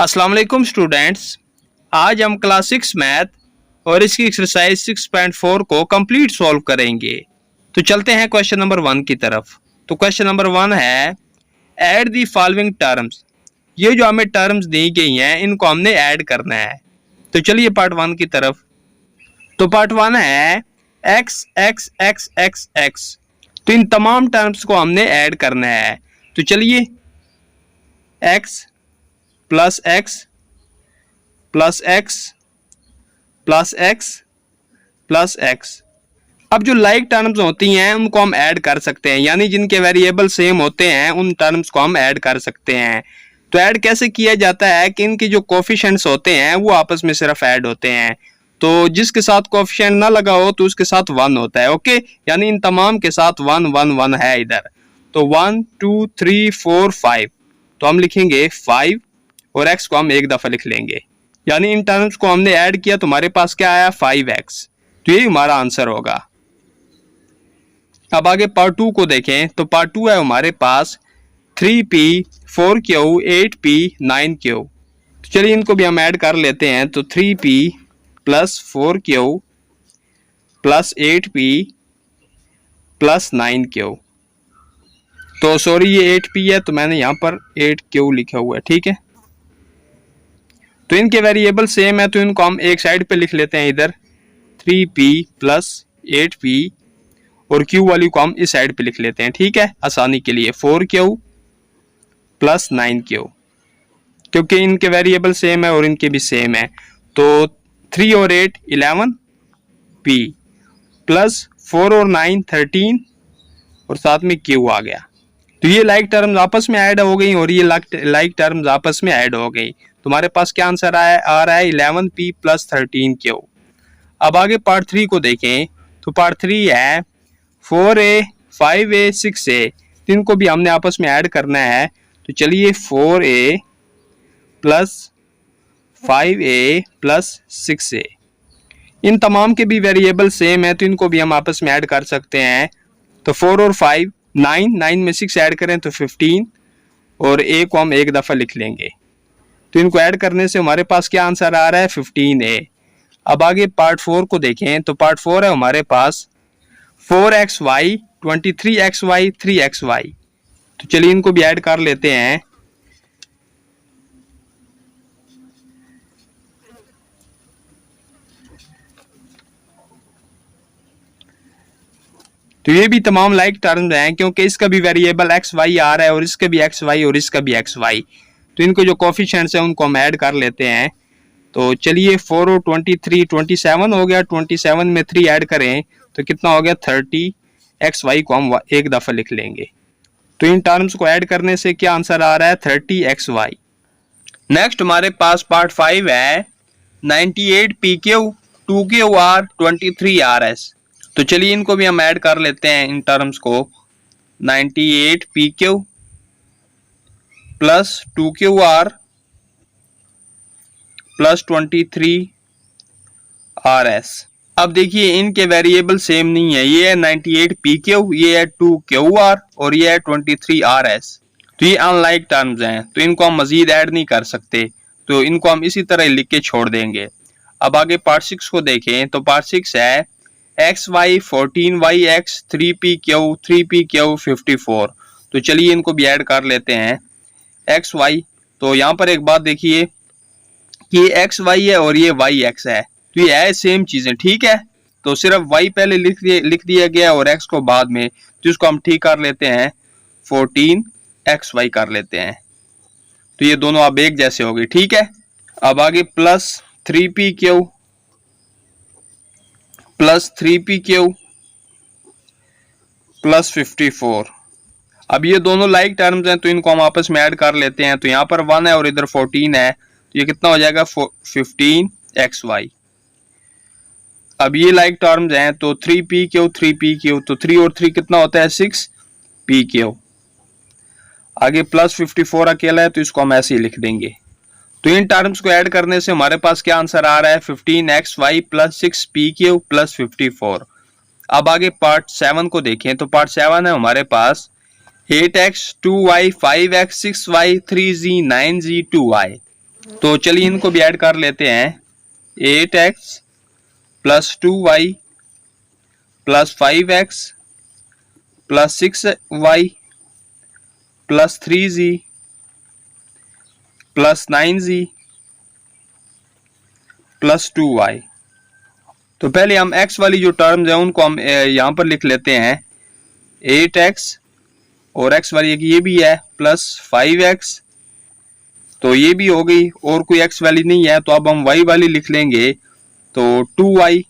अस्सलाम वालेकुम स्टूडेंट्स। आज हम क्लास 6 मैथ और इसकी एक्सरसाइज 6.4 को कंप्लीट सॉल्व करेंगे। तो चलते हैं क्वेश्चन नंबर 1 की तरफ। तो क्वेश्चन नंबर 1 है ऐड दी फॉलोइंग टर्म्स। ये जो हमें टर्म्स दी गई हैं इनको हमने ऐड करना है। तो चलिए पार्ट 1 की तरफ। तो पार्ट 1 है x x x x x. तो इन तमाम टर्म्स को हमने ऐड करना है। तो चलिए x plus x plus x plus x plus x. अब जो लाइक टर्म्स होती हैं उनको हम ऐड कर सकते हैं, यानी जिनके वेरिएबल सेम होते हैं उन टर्म्स को हम ऐड कर सकते हैं। तो ऐड कैसे किया जाता है कि इनके जो कोफिशिएंट्स होते हैं वो आपस में सिर्फ ऐड होते हैं। तो जिसके साथ कोफिशिएंट ना लगा हो तो उसके साथ 1 होता है। ओके, यानी इन तमाम के साथ 1 1 1 है इधर। तो 1 2 3 4 5, तो हम लिखेंगे 5 और x को हम एक दफा लिख लेंगे। यानी इन टर्म्स को हमने ऐड किया तो हमारे पास क्या आया 5x। तो ये हमारा आंसर होगा। अब आगे पार्ट 2 को देखें। तो पार्ट 2 है हमारे पास 3p 4q 8p 9q। तो चलिए इनको भी हम ऐड कर लेते हैं। तो 3p plus 4q plus 8p plus 9q। तो सॉरी ये 8p है तो मैंने यहाँ पर 8q लिखा हुआ है, ठीक है। तो इनके वेरिएबल सेम है तो इनको हम एक साइड पे लिख लेते हैं इधर 3p प्लस 8p, और q वाली को हम इस साइड पे लिख लेते हैं, ठीक है, आसानी के लिए 4q प्लस 9q, क्योंकि इनके वेरिएबल सेम है और इनके भी सेम है। तो 3 और 8 11p प्लस 4 और 9 13 और साथ में q आ गया। तो ये लाइक टर्म्स आपस में ऐड हो गई और ये लाइक टर्म्स आपस में ऐड हो गई। तुम्हारे पास क्या आंसर आ रहा है 11p प्लस 13q। अब आगे पार्ट 3 को देखें। तो पार्ट 3 है 4a 5a 6a। इनको भी हमने आपस में ऐड करना है। तो चलिए 4a plus 5a plus 6a। इन तमाम के भी वेरिएबल सेम है तो इनको भी हम आपस में ऐड कर सकते हैं। तो 4 और 5 9 में 6 ऐड करें तो 15 और a को हम एक दफा लिख लेंगे। तो इनको ऐड करने से हमारे पास क्या आंसर आ रहा है 15a। अब आगे पार्ट 4 को देखें। तो पार्ट 4 है हमारे पास 4xy 23xy 3xy। तो चलिए इनको भी ऐड कर लेते हैं। तो ये भी तमाम लाइक टर्म्स हैं क्योंकि इसका भी वेरिएबल एक्स वाई आ रहा है और इसका भी एक्स वाई और इसका भी एक्स वाई। तो इनको जो कोफिशिएंट्स हैं उनको हम ऐड कर लेते हैं। तो चलिए 4 और 23 27 हो गया। 27 में 3 ऐड करें तो कितना हो गया 30। एक्स वाई को हम एक दफा लिख लेंगे। तो इन टर्म्स को ऐड करने से क्या आंसर आ रहा है 30xy। नेक्स्ट हमारे पास पार्ट 5 है 98pq 2qr 23rs। तो चलिए इनको भी हम ऐड कर लेते हैं इन टर्म्स को। 98pq plus 2qr plus 23rs। अब देखिए इनके वेरिएबल सेम नहीं है। ये है 98pq, ये है 2qr और ये है 23rs। तो ये अनलाइक टर्म्स हैं तो इनको हम मजीद ऐड नहीं कर सकते। तो इनको हम इसी तरह लिख के छोड़ देंगे। अब आगे पार्ट 6 को देखें। तो पार्ट 6 है xy 14yx 3pq 54। तो चलिए इनको भी ऐड कर लेते हैं xy। तो यहाँ पर एक बात देखिए कि ये xy है और ये yx है, तो ये है सेम चीजें, ठीक है। तो सिर्फ y पहले लिख दिया गया और x को बाद में, तो इसको हम ठीक कर लेते हैं 14xy कर लेते हैं। तो ये दोनों अब एक जैसे हो गए, ठीक है। अब आगे plus 3pq plus 3pq plus 54। अब ये दोनों लाइक टर्म्स हैं तो इनको हम आपस में ऐड कर लेते हैं। तो यहाँ पर 1 है और इधर 14 है, तो ये कितना हो जाएगा 15xy। अब ये लाइक टर्म्स हैं तो 3pq तो 3 और 3 कितना होता है 6pq। आगे प्लस 54 अकेला है तो इसको हम ऐसे ही लिख देंगे। तो इन टर्म्स को ऐड करने से हमारे पास क्या आंसर आ रहा है 15xy प्लस 6pq प्लस 54। अब आगे पार्ट 7 को देखें। तो पार्ट 7 है हमारे पास 8x 2y 5x 6y 3z 9z 2y। तो चलिए इनको भी ऐड कर लेते हैं। 8x plus 2y plus 5x plus 6y plus 3z plus 9z plus 2y। तो पहले हम x वाली जो टर्म्स है उनको हम यहाँ पर लिख लेते हैं। 8x और x वाली एक ये भी है प्लस 5x, तो ये भी हो गई, और कोई x वाली नहीं है तो अब हम y वाली लिख लेंगे। तो 2y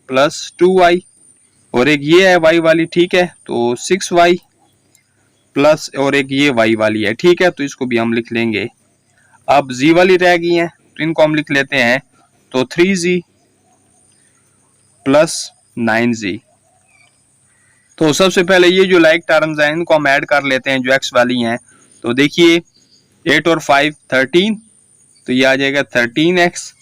प्लस 2y, और एक ये है y वाली, ठीक है, तो 6y प्लस, और एक ये y वाली है, ठीक है, तो इसको भी हम लिख लेंगे। अब z वाली रह गई है तो इनको हम लिख लेते हैं। तो 3z प्लस 9z। तो सबसे पहले ये जो लाइक टर्म्स हैं इनको हम ऐड कर लेते हैं जो x वाली हैं। तो देखिए 8 और 5 13, तो ये आ जाएगा 13x।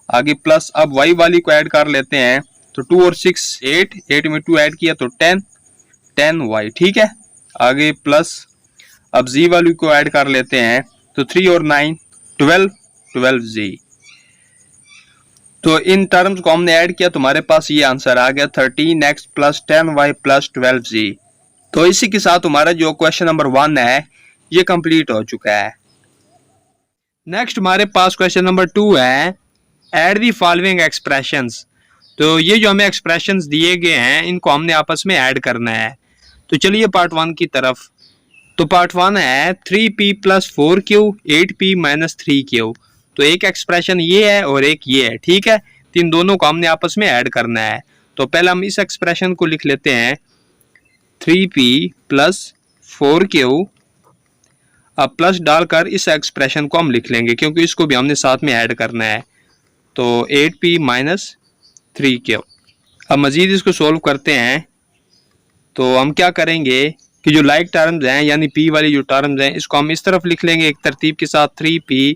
आगे प्लस अब y वाली को ऐड कर लेते हैं। तो 2 और 6 8, 8 में 2 ऐड किया तो 10y, ठीक है। आगे प्लस अब z वाली को ऐड कर लेते हैं। तो 3 और 9 12z। तो इन टर्म्स को हमने ऐड किया तो हमारे पास ये आंसर आ गया 13x plus 10y plus 12z। तो इसी के साथ हमारा जो क्वेश्चन नंबर 1 है ये कंप्लीट हो चुका है। नेक्स्ट हमारे पास क्वेश्चन नंबर 2 है, ऐड दी फॉलोइंग एक्सप्रेशंस। तो ये जो हमें एक्सप्रेशंस दिए गए हैं इनको हमने आपस में ऐड करना है। तो चलिए पार्ट 1 की तरफ। तो पार्ट 1 है 3p plus 4q 8p minus 3q। तो एक एक्सप्रेशन ये है और एक ये है, ठीक है, तो इन दोनों को हमने आपस में ऐड करना है। तो पहले हम इस एक्सप्रेशन को लिख लेते हैं 3p प्लस 4q। अब प्लस डालकर इस एक्सप्रेशन को हम लिख लेंगे क्योंकि इसको भी हमने साथ में ऐड करना है। तो 8p माइनस 3q। अब मजीद इसको सोल्व करते हैं। तो हम क्या करेंगे कि जो लाइक टर्म्स हैं यानी p वाली जो टर्म्स हैं इसको हम इस तरफ लिख लेंगे एक तरतीब के साथ 3p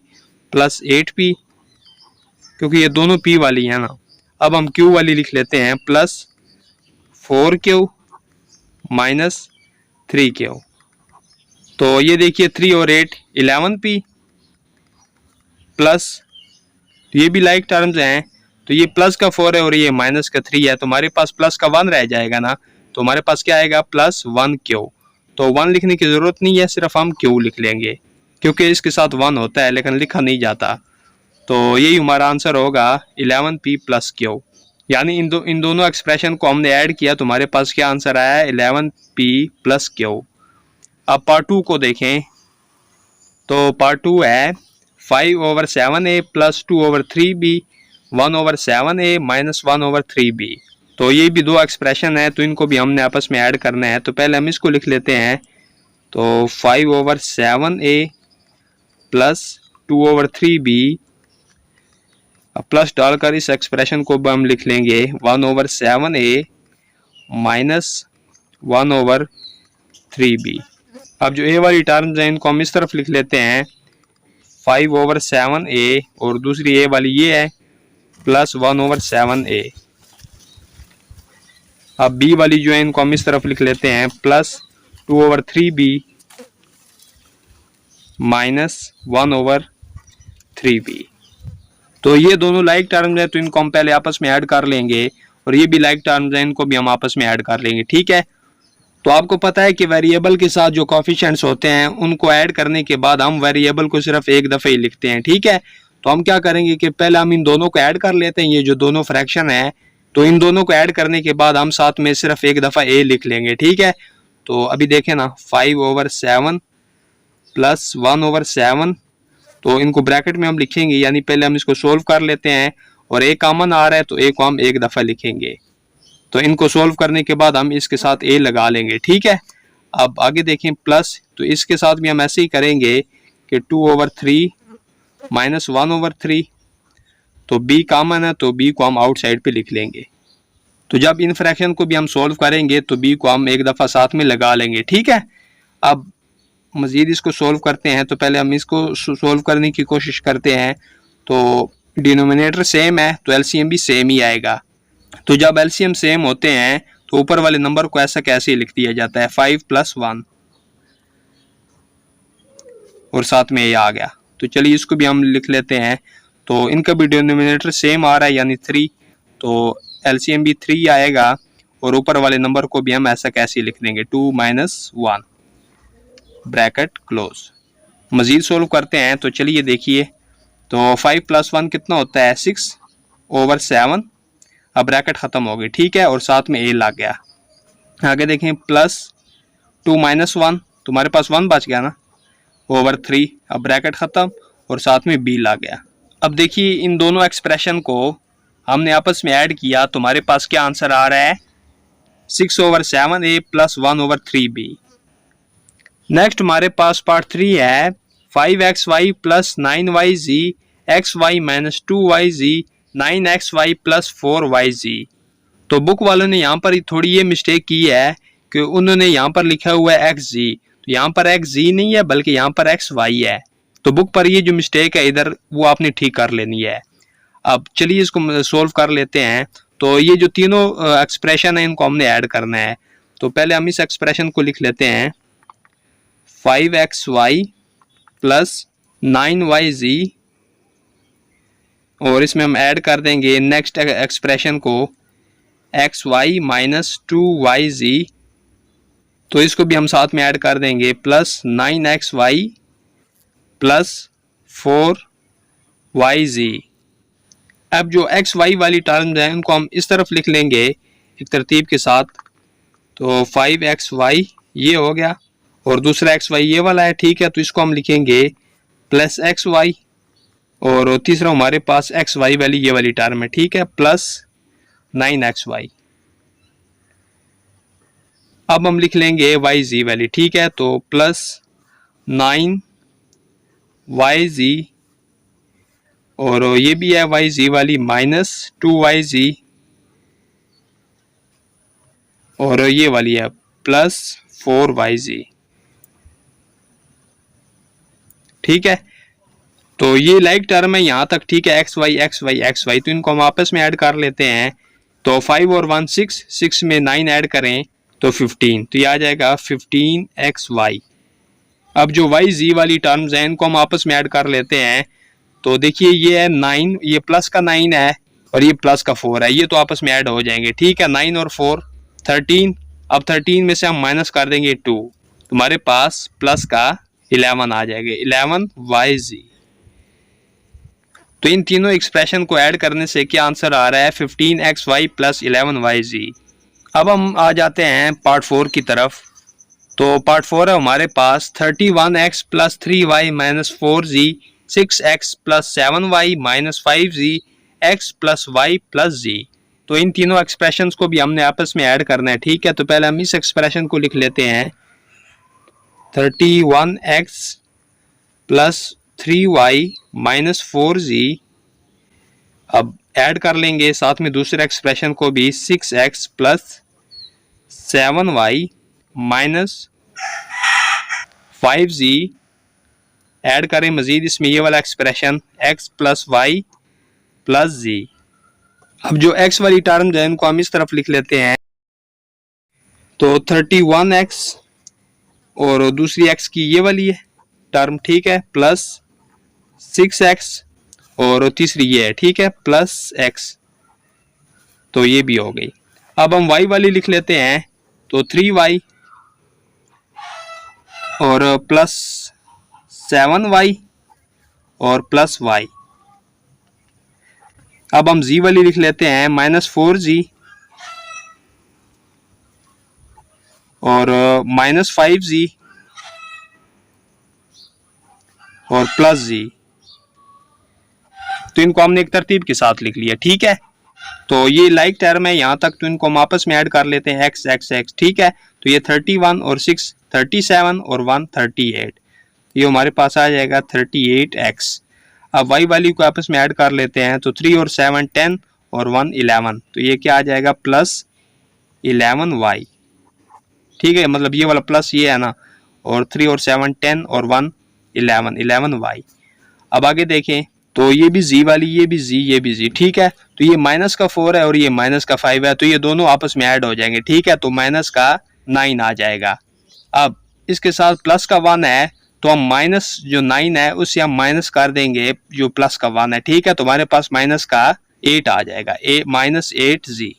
प्लस 8p, क्योंकि ये दोनों p वाली है ना। अब हम q वाली लिख लेते हैं प्लस 4q माइनस 3q। तो ये देखिए 3 और 8 11p प्लस, ये भी लाइक टर्म्स हैं, तो ये प्लस का 4 है और ये माइनस का 3 है, तो हमारे पास प्लस का 1 रह जाएगा ना। तो हमारे पास क्या आएगा प्लस 1q। तो 1 लिखने की जरूरत नहीं है, सिर्फ हम q लिख लेंगे क्योंकि इसके साथ 1 होता है लेकिन लिखा नहीं जाता। तो यही हमारा आंसर होगा 11p प्लस q। यानी इन दोनों एक्सप्रेशन को हमने ऐड किया तो हमारे पास क्या आंसर आया है 11p प्लस q। अब पार्ट 2 को देखें। तो पार्ट 2 है 5/7a plus 2/3b 1/7a minus 1/3b। तो ये भी दो एक्सप्रेशन है तो इनको भी हमने आपस में ऐड करना है। तो पहले हम इसको लिख लेते हैं। तो 5/7a प्लस 2/3b, प्लस डालकर इस एक्सप्रेशन को हम लिख लेंगे 1/7a माइनस 1/3b। अब जो a वाली टर्म्स हैं इनको हम इस तरफ लिख लेते हैं 5/7a, और दूसरी a वाली ये है प्लस 1/7a। अब b वाली जो है इनको हम इस तरफ लिख लेते हैं प्लस 2/3b माइनस 1/3b। तो ये दोनों लाइक टर्म्स हैं तो इनको हम पहले आपस में ऐड कर लेंगे, और ये भी लाइक टर्म्स हैं इनको भी हम आपस में ऐड कर लेंगे, ठीक है। तो आपको पता है कि वेरिएबल के साथ जो कोफिशिएंट्स होते हैं उनको ऐड करने के बाद हम वेरिएबल को सिर्फ एक दफ़े ही लिखते हैं, ठीक है। तो हम क्या करेंगे कि पहले हम इन दोनों को ऐड कर लेते हैं, ये जो दोनों फ्रैक्शन है, तो इन दोनों को ऐड करने के बाद हम साथ में सिर्फ एक दफ़ा a लिख लेंगे, ठीक है। तो अभी देखें ना 5/7 प्लस 1/7, तो इनको ब्रैकेट में हम लिखेंगे, यानी पहले हम इसको सोल्व कर लेते हैं और a कॉमन आ रहा है तो a को हम एक दफ़ा लिखेंगे। तो इनको सोल्व करने के बाद हम इसके साथ a लगा लेंगे, ठीक है। अब आगे देखें प्लस, तो इसके साथ भी हम ऐसे ही करेंगे कि 2/3 माइनस 1/3, तो b कॉमन है तो b को हम आउटसाइड पे लिख लेंगे। तो जब इन फ्रैक्शन को भी हम सोल्व करेंगे तो b को हम एक दफ़ा साथ में लगा लेंगे, ठीक है। अब मज़ीद इसको सोल्व करते हैं। तो पहले हम इसको सोल्व करने की कोशिश करते हैं। तो डिनोमिनेटर सेम है तो एलसीएम भी सेम ही आएगा। तो जब एलसीएम सेम होते हैं तो ऊपर वाले नंबर को ऐसा कैसे लिख दिया जाता है 5 + 1, और साथ में ये आ गया। तो चलिए इसको भी हम लिख लेते हैं। तो इनका भी डिनोमिनेटर सेम आ रहा है यानी 3, तो एलसीएम भी 3 आएगा और ऊपर वाले नंबर को भी हम ऐसा कैसे लिख देंगे 2 - 1 ब्रैकेट क्लोज। मजीद सोल्व करते हैं तो चलिए देखिए, तो 5 + 1 कितना होता है 6/7। अब ब्रैकेट ख़त्म हो गई, ठीक है, और साथ में ए लग गया। आगे देखें +2 - 1, तुम्हारे पास 1 बच गया ना, /3। अब ब्रैकेट ख़त्म और साथ में बी लग गया। अब देखिए इन दोनों एक्सप्रेशन को हमने आपस में ऐड किया, तुम्हारे पास क्या आंसर आ रहा है 6/7a + 1/3b। नेक्स्ट हमारे पास पार्ट 3 है 5xy + 9yz xy - 2yz 9xy + 4yz। तो बुक वालों ने यहाँ पर थोड़ी ये मिस्टेक की है कि उन्होंने यहाँ पर लिखा हुआ है xz, तो यहाँ पर xz नहीं है बल्कि यहाँ पर xy है। तो बुक पर ये जो मिस्टेक है इधर वो आपने ठीक कर लेनी है। अब चलिए इसको सोल्व कर लेते हैं। तो ये जो तीनों एक्सप्रेशन है इनको हमने ऐड करना है। तो पहले हम इस एक्सप्रेशन को लिख लेते हैं 5xy + 9yz और इसमें हम ऐड कर देंगे नेक्स्ट एक्सप्रेशन को xy - 2yz। तो इसको भी हम साथ में ऐड कर देंगे +9xy + 4yz। अब जो xy वाली टर्म्स हैं उनको हम इस तरफ लिख लेंगे एक तरतीब के साथ। तो 5xy ये हो गया और दूसरा xy ये वाला है, ठीक है, तो इसको हम लिखेंगे +xy और तीसरा हमारे पास xy वाली ये वाली टर्म है, ठीक है, +9xy। अब हम लिख लेंगे yz वाली, ठीक है, तो +9yz और ये भी है yz वाली -2yz और ये वाली है +4yz, ठीक है। तो ये लाइक टर्म है यहाँ तक, ठीक है, xy xy xy। तो इनको हम आपस में ऐड कर लेते हैं। तो 5 और 1 6 में 9 ऐड करें तो 15, तो ये आ जाएगा 15xy। अब जो yz वाली टर्म्स हैं इनको हम आपस में ऐड कर लेते हैं। तो देखिए ये है 9, ये प्लस का 9 है और ये प्लस का 4 है, ये तो आपस में ऐड हो जाएंगे, ठीक है, 9 और 4 13। अब 13 में से हम माइनस कर देंगे 2, तुम्हारे पास प्लस का 11 आ जाएगा 11yz। तो इन तीनों एक्सप्रेशन को ऐड करने से क्या आंसर आ रहा है 15xy + 11yz। अब हम आ जाते हैं पार्ट 4 की तरफ। तो पार्ट 4 है हमारे पास 31x + 3y - 4z 6x + 7y - 5z x + y + z। तो इन तीनों एक्सप्रेशंस को भी हमने आपस में ऐड करना है, ठीक है। तो पहले हम इस एक्सप्रेशन को लिख लेते हैं 31x + 3y - 4z। अब ऐड कर लेंगे साथ में दूसरे एक्सप्रेशन को भी 6x + 7y - 5z। ऐड करें मजीद इसमें ये वाला एक्सप्रेशन x + y + z। अब जो x वाली टर्म है इनको हम इस तरफ लिख लेते हैं। तो 31x और दूसरी x की ये वाली है टर्म, ठीक है, +6x और तीसरी ये है, ठीक है, +x। तो ये भी हो गई। अब हम y वाली लिख लेते हैं। तो 3y और +7y और +y। अब हम z वाली लिख लेते हैं -4z और -5z और +z। तो इनको हमने एक तरतीब के साथ लिख लिया, ठीक है। तो ये लाइक टर्म है यहाँ तक, तो इनको हम आपस में ऐड कर लेते हैं x x x, ठीक है। तो ये 31 और 6 37 और 1 38, ये हमारे पास आ जाएगा 38x। अब y वाली को आपस में ऐड कर लेते हैं। तो 3 और 7 10 और 1 11, तो ये क्या आ जाएगा +11y, ठीक है, मतलब ये वाला प्लस ये है ना, और 3 और 7 10 और 1 11 11y। अब आगे देखें तो ये भी z वाली, ये भी z, ये भी z, ठीक है। तो ये -4 है और ये -5 है, तो ये दोनों आपस में ऐड हो जाएंगे, ठीक है। तो -9 आ जाएगा। अब इसके साथ प्लस का 1 है तो हम माइनस जो 9 है उससे हम माइनस कर देंगे जो प्लस का 1 है, ठीक है। तो हमारे पास माइनस का 8 आ जाएगा, -8g।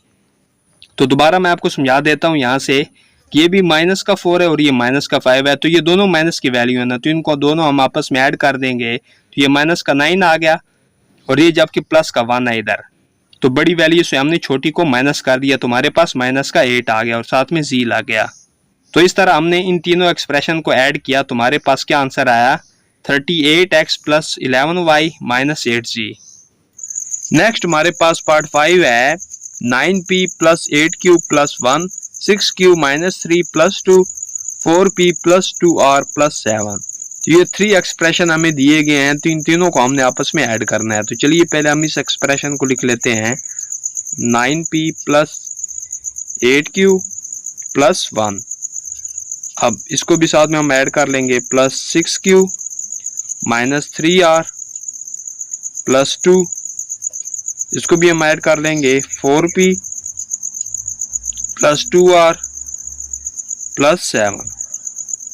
तो दोबारा मैं आपको समझा देता हूँ यहाँ से कि ये भी माइनस का 4 है और ये माइनस का 5 है, तो ये दोनों माइनस की वैल्यू है ना, तो इनको दोनों हम आपस में ऐड कर देंगे तो ये माइनस का 9 आ गया और ये जबकि प्लस का 1 है इधर, तो बड़ी वैल्यू से हमने छोटी को माइनस कर दिया, तो हमारे पास माइनस का 8 आ गया और साथ में जी लग गया। तो इस तरह हमने इन तीनों एक्सप्रेशन को ऐड किया तो हमारे पास क्या आंसर आया, 38x + 11y - 8g। नेक्स्ट हमारे पास पार्ट 5 है 9p + 8q + 1 6q - 3 + 2 4p + 2r + 7। तो ये 3 एक्सप्रेशन हमें दिए गए हैं, तो इन तीनों को हमने आपस में ऐड करना है। तो चलिए पहले हम इस एक्सप्रेशन को लिख लेते हैं 9p + 8q + 1। अब इसको भी साथ में हम ऐड कर लेंगे + 6q - 3r + 2, इसको भी हम ऐड कर लेंगे 4p + 2r + 7।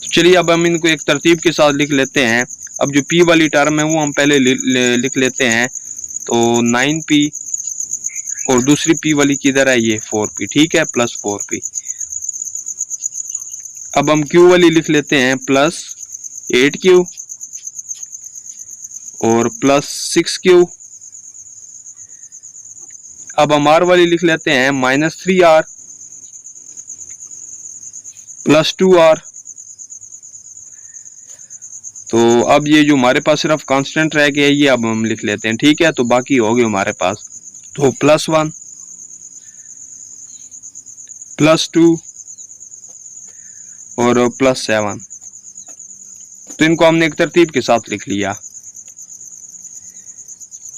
तो चलिए अब हम इनको एक तरतीब के साथ लिख लेते हैं। अब जो p वाली टर्म है वो हम पहले लिख लेते हैं, तो 9p और दूसरी p वाली किधर है, ये 4p, ठीक है, + 4p। अब हम q वाली लिख लेते हैं + 8q और + 6q। अब हम r वाली लिख लेते हैं -3r + 2r। तो अब ये जो हमारे पास सिर्फ कांस्टेंट रह गया ये अब हम लिख लेते हैं, ठीक है। तो बाकी हो गए हमारे पास, तो +1 + 2 और +7। तो इनको हमने एक तरतीब के साथ लिख लिया।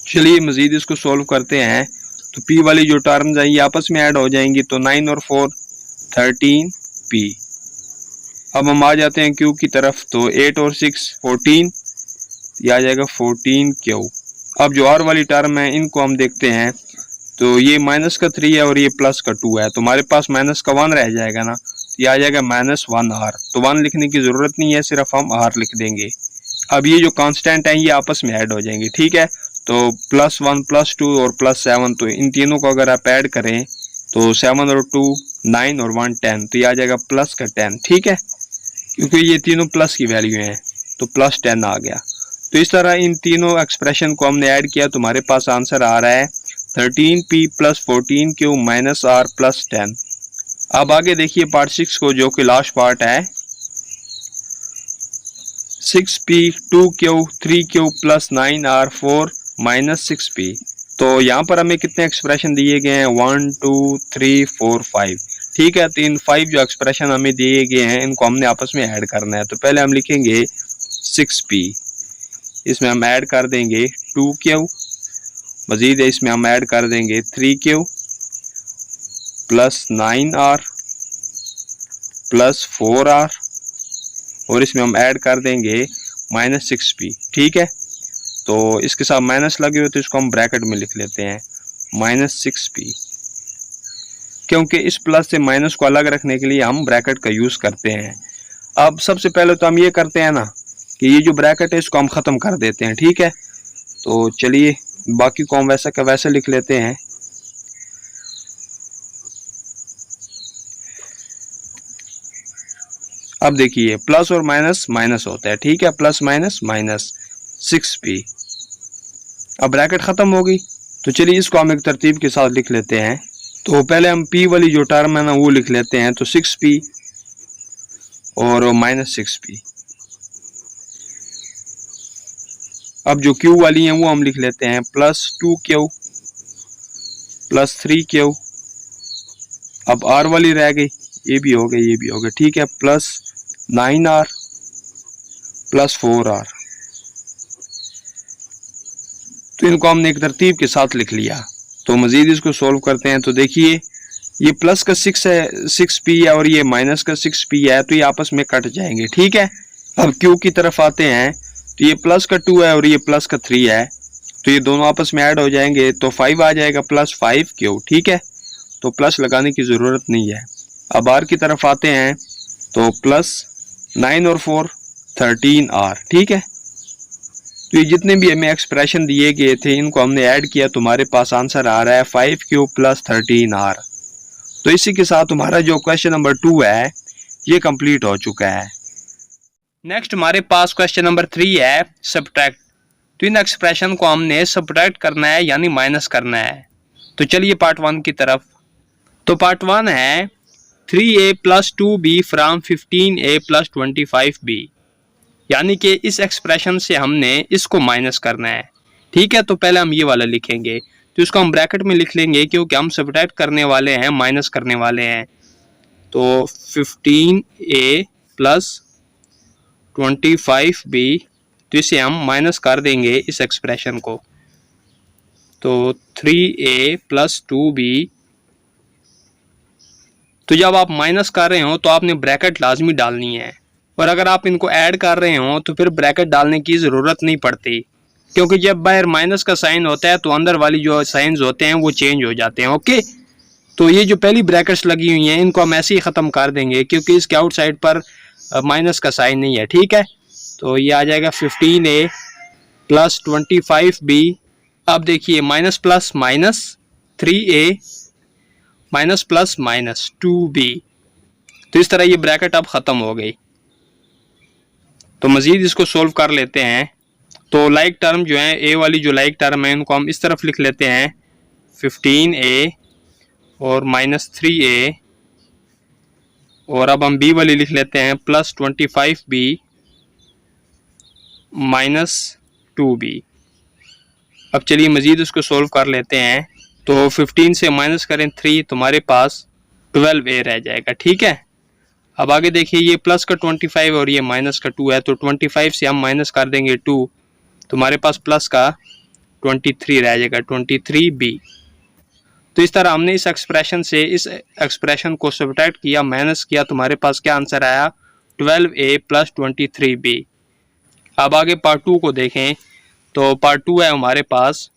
चलिए मजीद इसको सोल्व करते हैं। तो p वाली जो टर्म्स है ये आपस में ऐड हो जाएंगी, तो 9 और 4 13p। अब हम आ जाते हैं q की तरफ, तो 8 और 6 14, ये आ जाएगा 14q। अब जो r वाली टर्म है इनको हम देखते हैं, तो ये माइनस का 3 है और ये प्लस का 2 है, तो हमारे पास माइनस का 1 रह जाएगा ना, ये आ जाएगा -1r। तो 1 लिखने की जरूरत नहीं है, सिर्फ हम r लिख देंगे। अब ये जो कांस्टेंट है ये आपस में ऐड हो जाएंगे, ठीक है। तो +1 + 2 और +7, तो इन तीनों को अगर आप ऐड करें तो 7 और 2 9 और 1 10, तो ये आ जाएगा प्लस का 10, ठीक है, क्योंकि ये तीनों प्लस की वैल्यू हैं, तो +10 आ गया। तो इस तरह इन तीनों एक्सप्रेशन को हमने ऐड किया तो हमारे पास आंसर आ रहा है 13p + 14q - r + 10। अब आगे देखिए पार्ट 6 को, जो कि लास्ट पार्ट है, 6p 2q 3q + 9r 4 - 6p। तो यहाँ पर हमें कितने एक्सप्रेशन दिए गए हैं, 1 2 3 4 5, ठीक है। तो इन 5 जो एक्सप्रेशन हमें दिए गए हैं इनको हमने आपस में ऐड करना है। तो पहले हम लिखेंगे 6p, इसमें हम ऐड कर देंगे 2q, मजीद इसमें हम ऐड कर देंगे 3q + 9r + 4r और इसमें हम ऐड कर देंगे -6p, ठीक है। तो इसके साथ माइनस लगे हुए तो इसको हम ब्रैकेट में लिख लेते हैं -6p, क्योंकि इस प्लस से माइनस को अलग रखने के लिए हम ब्रैकेट का यूज करते हैं। अब सबसे पहले तो हम ये करते हैं ना कि ये जो ब्रैकेट है इसको हम खत्म कर देते हैं, ठीक है। तो चलिए बाकी को हम वैसा का वैसे लिख लेते हैं। अब देखिए प्लस और माइनस माइनस होता है, ठीक है, +- 6p। अब ब्रैकेट खत्म हो गई, तो चलिए इसको हम एक तरतीब के साथ लिख लेते हैं। तो पहले हम p वाली जो टर्म है ना वो लिख लेते हैं, तो 6p और -6p। अब जो q वाली है वो हम लिख लेते हैं +2q + 3q। अब r वाली रह गई, ये भी हो गई, ये भी हो गया, ठीक है, +9r + 4r। तो इनको हमने एक तरतीब के साथ लिख लिया। तो मजीद इसको सोल्व करते हैं। तो देखिए ये प्लस का 6 है, 6p है और ये माइनस का 6p है, तो ये आपस में कट जाएंगे, ठीक है। अब q की तरफ आते हैं, तो ये प्लस का 2 है और ये प्लस का 3 है, तो ये दोनों आपस में ऐड हो जाएंगे, तो 5 आ जाएगा +5q, ठीक है। तो प्लस लगाने की जरूरत नहीं है। अब r की तरफ आते हैं, तो +9 और 4 13r। ठीक है, तो ये जितने भी हमें एक्सप्रेशन दिए गए थे इनको हमने ऐड किया तो हमारे पास आंसर आ रहा है 5 क्यूब प्लस 13r। तो इसी के साथ हमारा जो क्वेश्चन नंबर 2 है ये कंप्लीट हो चुका है। नेक्स्ट हमारे पास क्वेश्चन नंबर 3 है सब्ट्रैक्ट। तो इन एक्सप्रेशन को हमने सब्ट्रैक्ट करना है यानी माइनस करना है। तो चलिए पार्ट 1 की तरफ। तो पार्ट 1 है 3a plus 2b from 15a plus 25b, यानी कि इस एक्सप्रेशन से हमने इसको माइनस करना है। ठीक है, तो पहले हम ये वाला लिखेंगे, तो इसको हम ब्रैकेट में लिख लेंगे क्योंकि हम सब्ट्रैक्ट करने वाले हैं, माइनस करने वाले हैं। तो 15a प्लस 25b, तो इसे हम माइनस कर देंगे इस एक्सप्रेशन को। तो 3a प्लस 2b, तो जब आप माइनस कर रहे हो तो आपने ब्रैकेट लाजमी डालनी है, और अगर आप इनको ऐड कर रहे हो तो फिर ब्रैकेट डालने की ज़रूरत नहीं पड़ती, क्योंकि जब बाहर माइनस का साइन होता है तो अंदर वाली जो साइंस होते हैं वो चेंज हो जाते हैं। ओके, तो ये जो पहली ब्रैकेट्स लगी हुई हैं इनको हम ऐसे ही ख़त्म कर देंगे क्योंकि इसके आउटसाइड पर माइनस का साइन नहीं है। ठीक है, तो ये आ जाएगा 15a प्लस 25b। अब देखिए minus plus minus 3a minus plus minus 2b, तो इस तरह ये ब्रैकेट अब ख़त्म हो गई। तो मज़ीद इसको सोल्व कर लेते हैं। तो लाइक टर्म जो है, ए वाली जो लाइक टर्म है इनको हम इस तरफ लिख लेते हैं 15a और माइनस 3a, और अब हम बी वाली लिख लेते हैं प्लस 25b माइनस 2b। अब चलिए मज़ीद इसको सोल्व कर लेते हैं। तो 15 से माइनस करें 3 तो हमारे पास 12a रह जाएगा। ठीक है, अब आगे देखिए ये प्लस का 25 और ये माइनस का 2 है, तो 25 से हम माइनस कर देंगे 2 तो हमारे पास प्लस का 23 रह जाएगा, 23b। तो इस तरह हमने इस एक्सप्रेशन से इस एक्सप्रेशन को सब्ट्रैक्ट किया, माइनस किया, तो हमारे पास क्या आंसर आया 12a प्लस 23b। अब आगे पार्ट 2 को देखें। तो पार्ट 2 है हमारे पास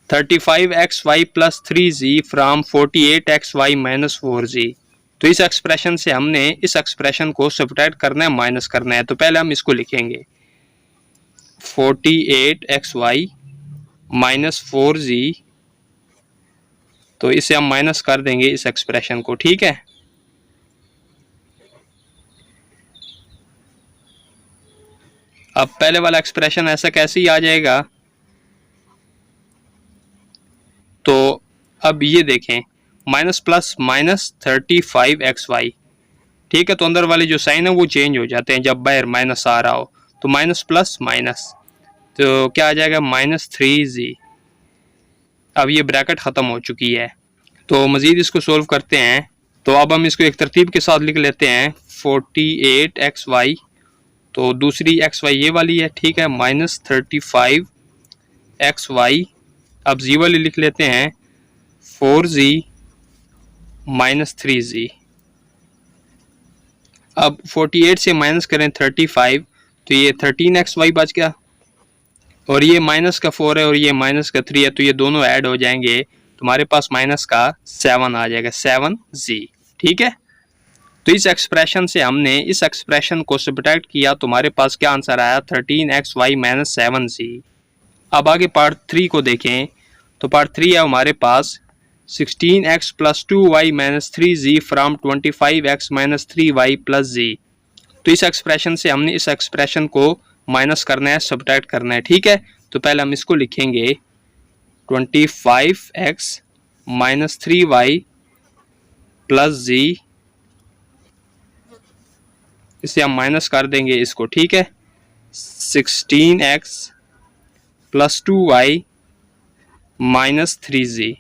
35xy plus 3z from 48xy minus 4z। तो इस एक्सप्रेशन से हमने इस एक्सप्रेशन को सब्ट्रैक्ट करना है, माइनस करना है। तो पहले हम इसको लिखेंगे 48xy माइनस 4z, तो इसे हम माइनस कर देंगे इस एक्सप्रेशन को। ठीक है, अब पहले वाला एक्सप्रेशन ऐसा कैसे ही आ जाएगा। तो अब ये देखें माइनस प्लस माइनस 35xy। ठीक है, तो अंदर वाले जो साइन है वो चेंज हो जाते हैं जब बाहर माइनस आ रहा हो। तो माइनस प्लस माइनस, तो क्या आ जाएगा माइनस 3z। अब ये ब्रैकेट ख़त्म हो चुकी है। तो मज़ीद इसको सोल्व करते हैं। तो अब हम इसको एक तरतीब के साथ लिख लेते हैं 48xy, तो दूसरी xy ये वाली है। ठीक है, माइनस 35xy। अब z वाली लिख लेते हैं 4z माइनस 3z। अब 48 से माइनस करें 35 तो ये 13xy बच गया, और ये माइनस का 4 है और ये माइनस का 3 है, तो ये दोनों ऐड हो जाएंगे तो हमारे पास माइनस का 7 आ जाएगा, 7z। ठीक है, तो इस एक्सप्रेशन से हमने इस एक्सप्रेशन को सब्ट्रैक्ट किया तो हमारे पास क्या आंसर आया 13xy माइनस 7z। अब आगे पार्ट 3 को देखें। तो पार्ट 3 है हमारे पास 16x plus 2y minus 3z from 25x minus 3y plus z। तो इस एक्सप्रेशन से हमने इस एक्सप्रेशन को माइनस करना है, सब्ट्रैक्ट करना है। ठीक है, तो पहले हम इसको लिखेंगे 25x minus 3y plus z, इसे हम माइनस कर देंगे इसको। ठीक है, 16x plus 2y minus 3z।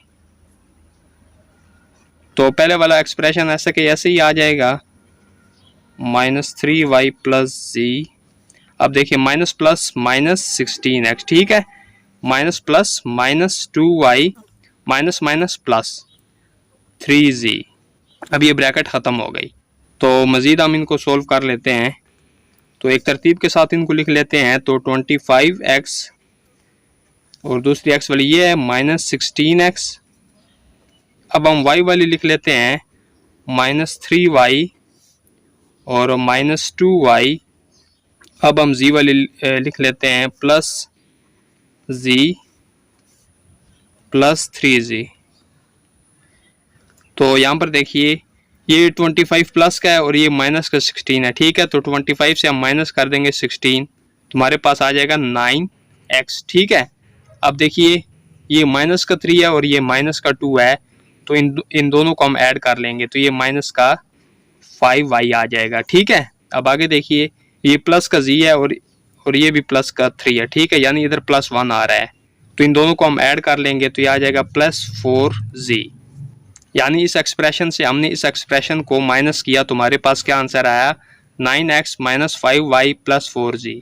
तो पहले वाला एक्सप्रेशन ऐसा कि ऐसे ही आ जाएगा माइनस 3y प्लस z। अब देखिए माइनस प्लस माइनस 16x। ठीक है, minus plus minus 2y minus minus plus 3z। अब ये ब्रैकेट ख़त्म हो गई। तो मज़ीद हम इनको सोल्व कर लेते हैं। तो एक तरतीब के साथ इनको लिख लेते हैं। तो 25x और दूसरी x वाली ये है माइनस 16x। अब हम y वाली लिख लेते हैं माइनस 3y और माइनस 2y अब हम जी वाली लिख लेते हैं, प्लस जी प्लस 3g। तो यहाँ पर देखिए ये 25 प्लस का है और ये माइनस का 16 है, ठीक है। तो 25 से हम माइनस कर देंगे 16, तुम्हारे पास आ जाएगा 9x, ठीक है। अब देखिए ये माइनस का 3 है और ये माइनस का 2 है, तो इन दोनों को हम ऐड कर लेंगे तो ये माइनस का 5y आ जाएगा, ठीक है। अब आगे देखिए ये प्लस का z है और ये भी प्लस का 3 है, ठीक है, यानी इधर +1 आ रहा है, तो इन दोनों को हम ऐड कर लेंगे तो ये आ जाएगा +4z। यानी इस एक्सप्रेशन से हमने इस एक्सप्रेशन को माइनस किया, तुम्हारे पास क्या आंसर आया, 9x - 5y + 4g।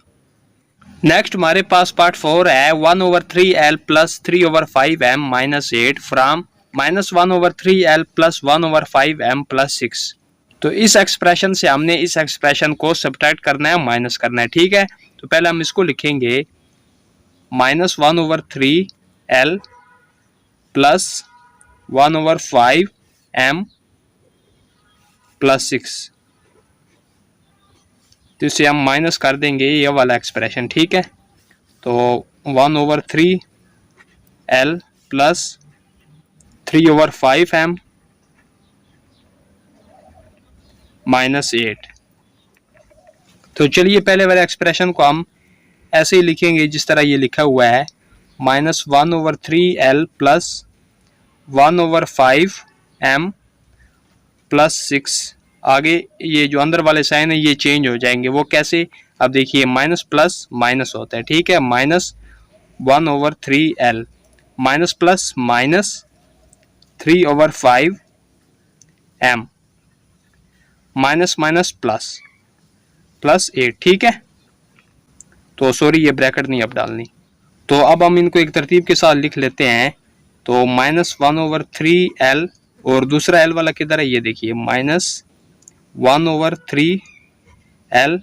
नेक्स्ट हमारे पास पार्ट 4 है, 1/3l + 3/5m - 8 from -1/3l + 1/5m + 6। तो इस एक्सप्रेशन से हमने इस एक्सप्रेशन को सब्ट्रैक्ट करना है, माइनस करना है, ठीक है। तो पहले हम इसको लिखेंगे -1/3l + 1/5m + 6। तो इसे हम माइनस कर देंगे ये वाला एक्सप्रेशन, ठीक है। तो 1/3l + 3/5m - 8। तो चलिए पहले वाले एक्सप्रेशन को हम ऐसे ही लिखेंगे जिस तरह ये लिखा हुआ है, -1/3l + 1/5m + 6। आगे ये जो अंदर वाले साइन है ये चेंज हो जाएंगे, वो कैसे, अब देखिए माइनस प्लस माइनस होता है, ठीक है। -1/3l minus plus minus 3/5m minus minus plus +8, ठीक है। तो सॉरी ये ब्रैकेट नहीं अब डालनी। तो अब हम इनको एक तरतीब के साथ लिख लेते हैं। तो -1/3l और दूसरा l वाला किधर है, ये देखिए -1/3l,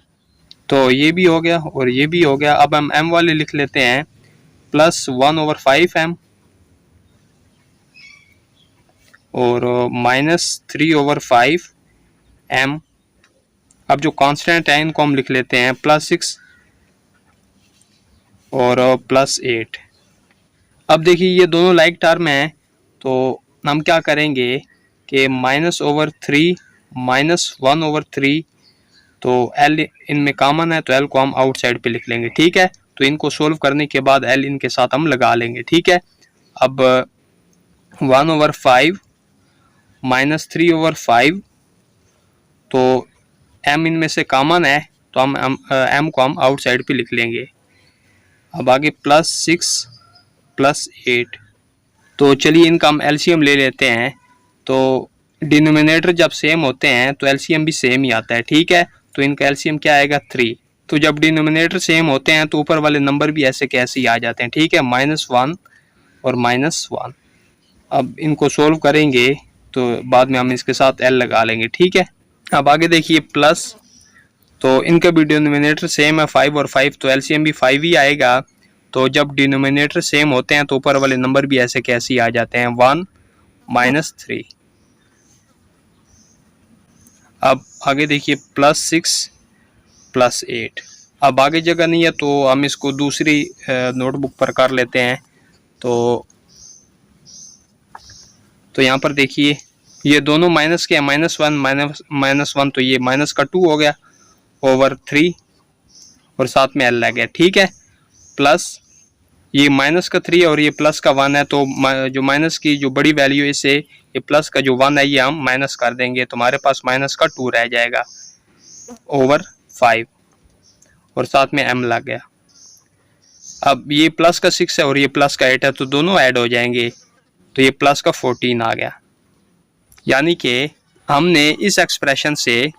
तो ये भी हो गया और ये भी हो गया। अब हम m वाले लिख लेते हैं, +1/5m और -3/5m। अब जो कांस्टेंट है इनको हम लिख लेते हैं +6 और +8। अब देखिए ये दोनों लाइक टर्म हैं, तो हम क्या करेंगे कि -3 -1/3, तो l इनमें कॉमन है तो l को हम आउटसाइड पे लिख लेंगे, ठीक है। तो इनको सोल्व करने के बाद l इनके साथ हम लगा लेंगे, ठीक है। अब 1/5 -3/5, तो m इनमें से कॉमन है तो हम m को हम आउटसाइड पे लिख लेंगे। अब आगे +6 +8, तो चलिए इनका हम एलसीएम ले लेते हैं। तो डिनोमिनेटर जब सेम होते हैं तो एलसीएम भी सेम ही आता है, ठीक है। तो इनका एलसीएम क्या आएगा, 3। तो जब डिनोमिनेटर सेम होते हैं तो ऊपर वाले नंबर भी ऐसे कैसे ही आ जाते हैं, ठीक है, -1 और -1। अब इनको सोल्व करेंगे तो बाद में हम इसके साथ l लगा लेंगे, ठीक है। अब आगे देखिए प्लस, तो इनका भी डिनोमिनेटर सेम है 5 और 5, तो एलसीएम भी 5 ही आएगा। तो जब डिनोमिनेटर सेम होते हैं तो ऊपर वाले नंबर भी ऐसे कैसे ही आ जाते हैं, 1 - 3। अब आगे देखिए +6 +8। अब आगे जगह नहीं है तो हम इसको दूसरी नोटबुक पर कर लेते हैं। तो यहाँ पर देखिए ये दोनों माइनस के, -1 तो ये माइनस का 2 हो गया /3 और साथ में l लग गया, ठीक है। प्लस ये माइनस का 3 और ये प्लस का 1 है, तो जो माइनस की जो बड़ी वैल्यू है इससे ये प्लस का जो 1 है ये हम माइनस कर देंगे, तो हमारे पास माइनस का 2 रह जाएगा /5 और साथ में m लग गया। अब ये प्लस का 6 है और ये प्लस का 8 है, तो दोनों ऐड हो जाएंगे, तो ये प्लस का 14 आ गया। यानी कि हमने इस एक्सप्रेशन से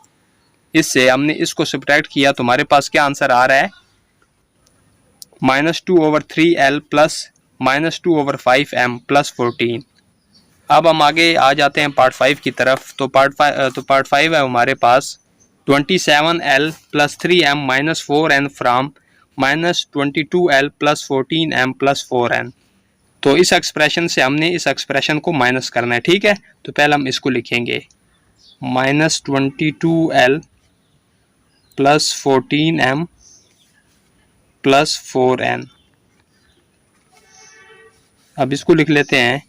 इससे हमने इसको सब्ट्रैक्ट किया, तो हमारे पास क्या आंसर आ रहा है, -2/3l + -2/5m + 14। अब हम आगे आ जाते हैं पार्ट 5 की तरफ। तो पार्ट 5 है हमारे पास 27l + 3m - 4n from -22l + 14m + 4n। तो इस एक्सप्रेशन से हमने इस एक्सप्रेशन को माइनस करना है, ठीक है। तो पहले हम इसको लिखेंगे -22l + 14m प्लस 4n। अब इसको लिख लेते हैं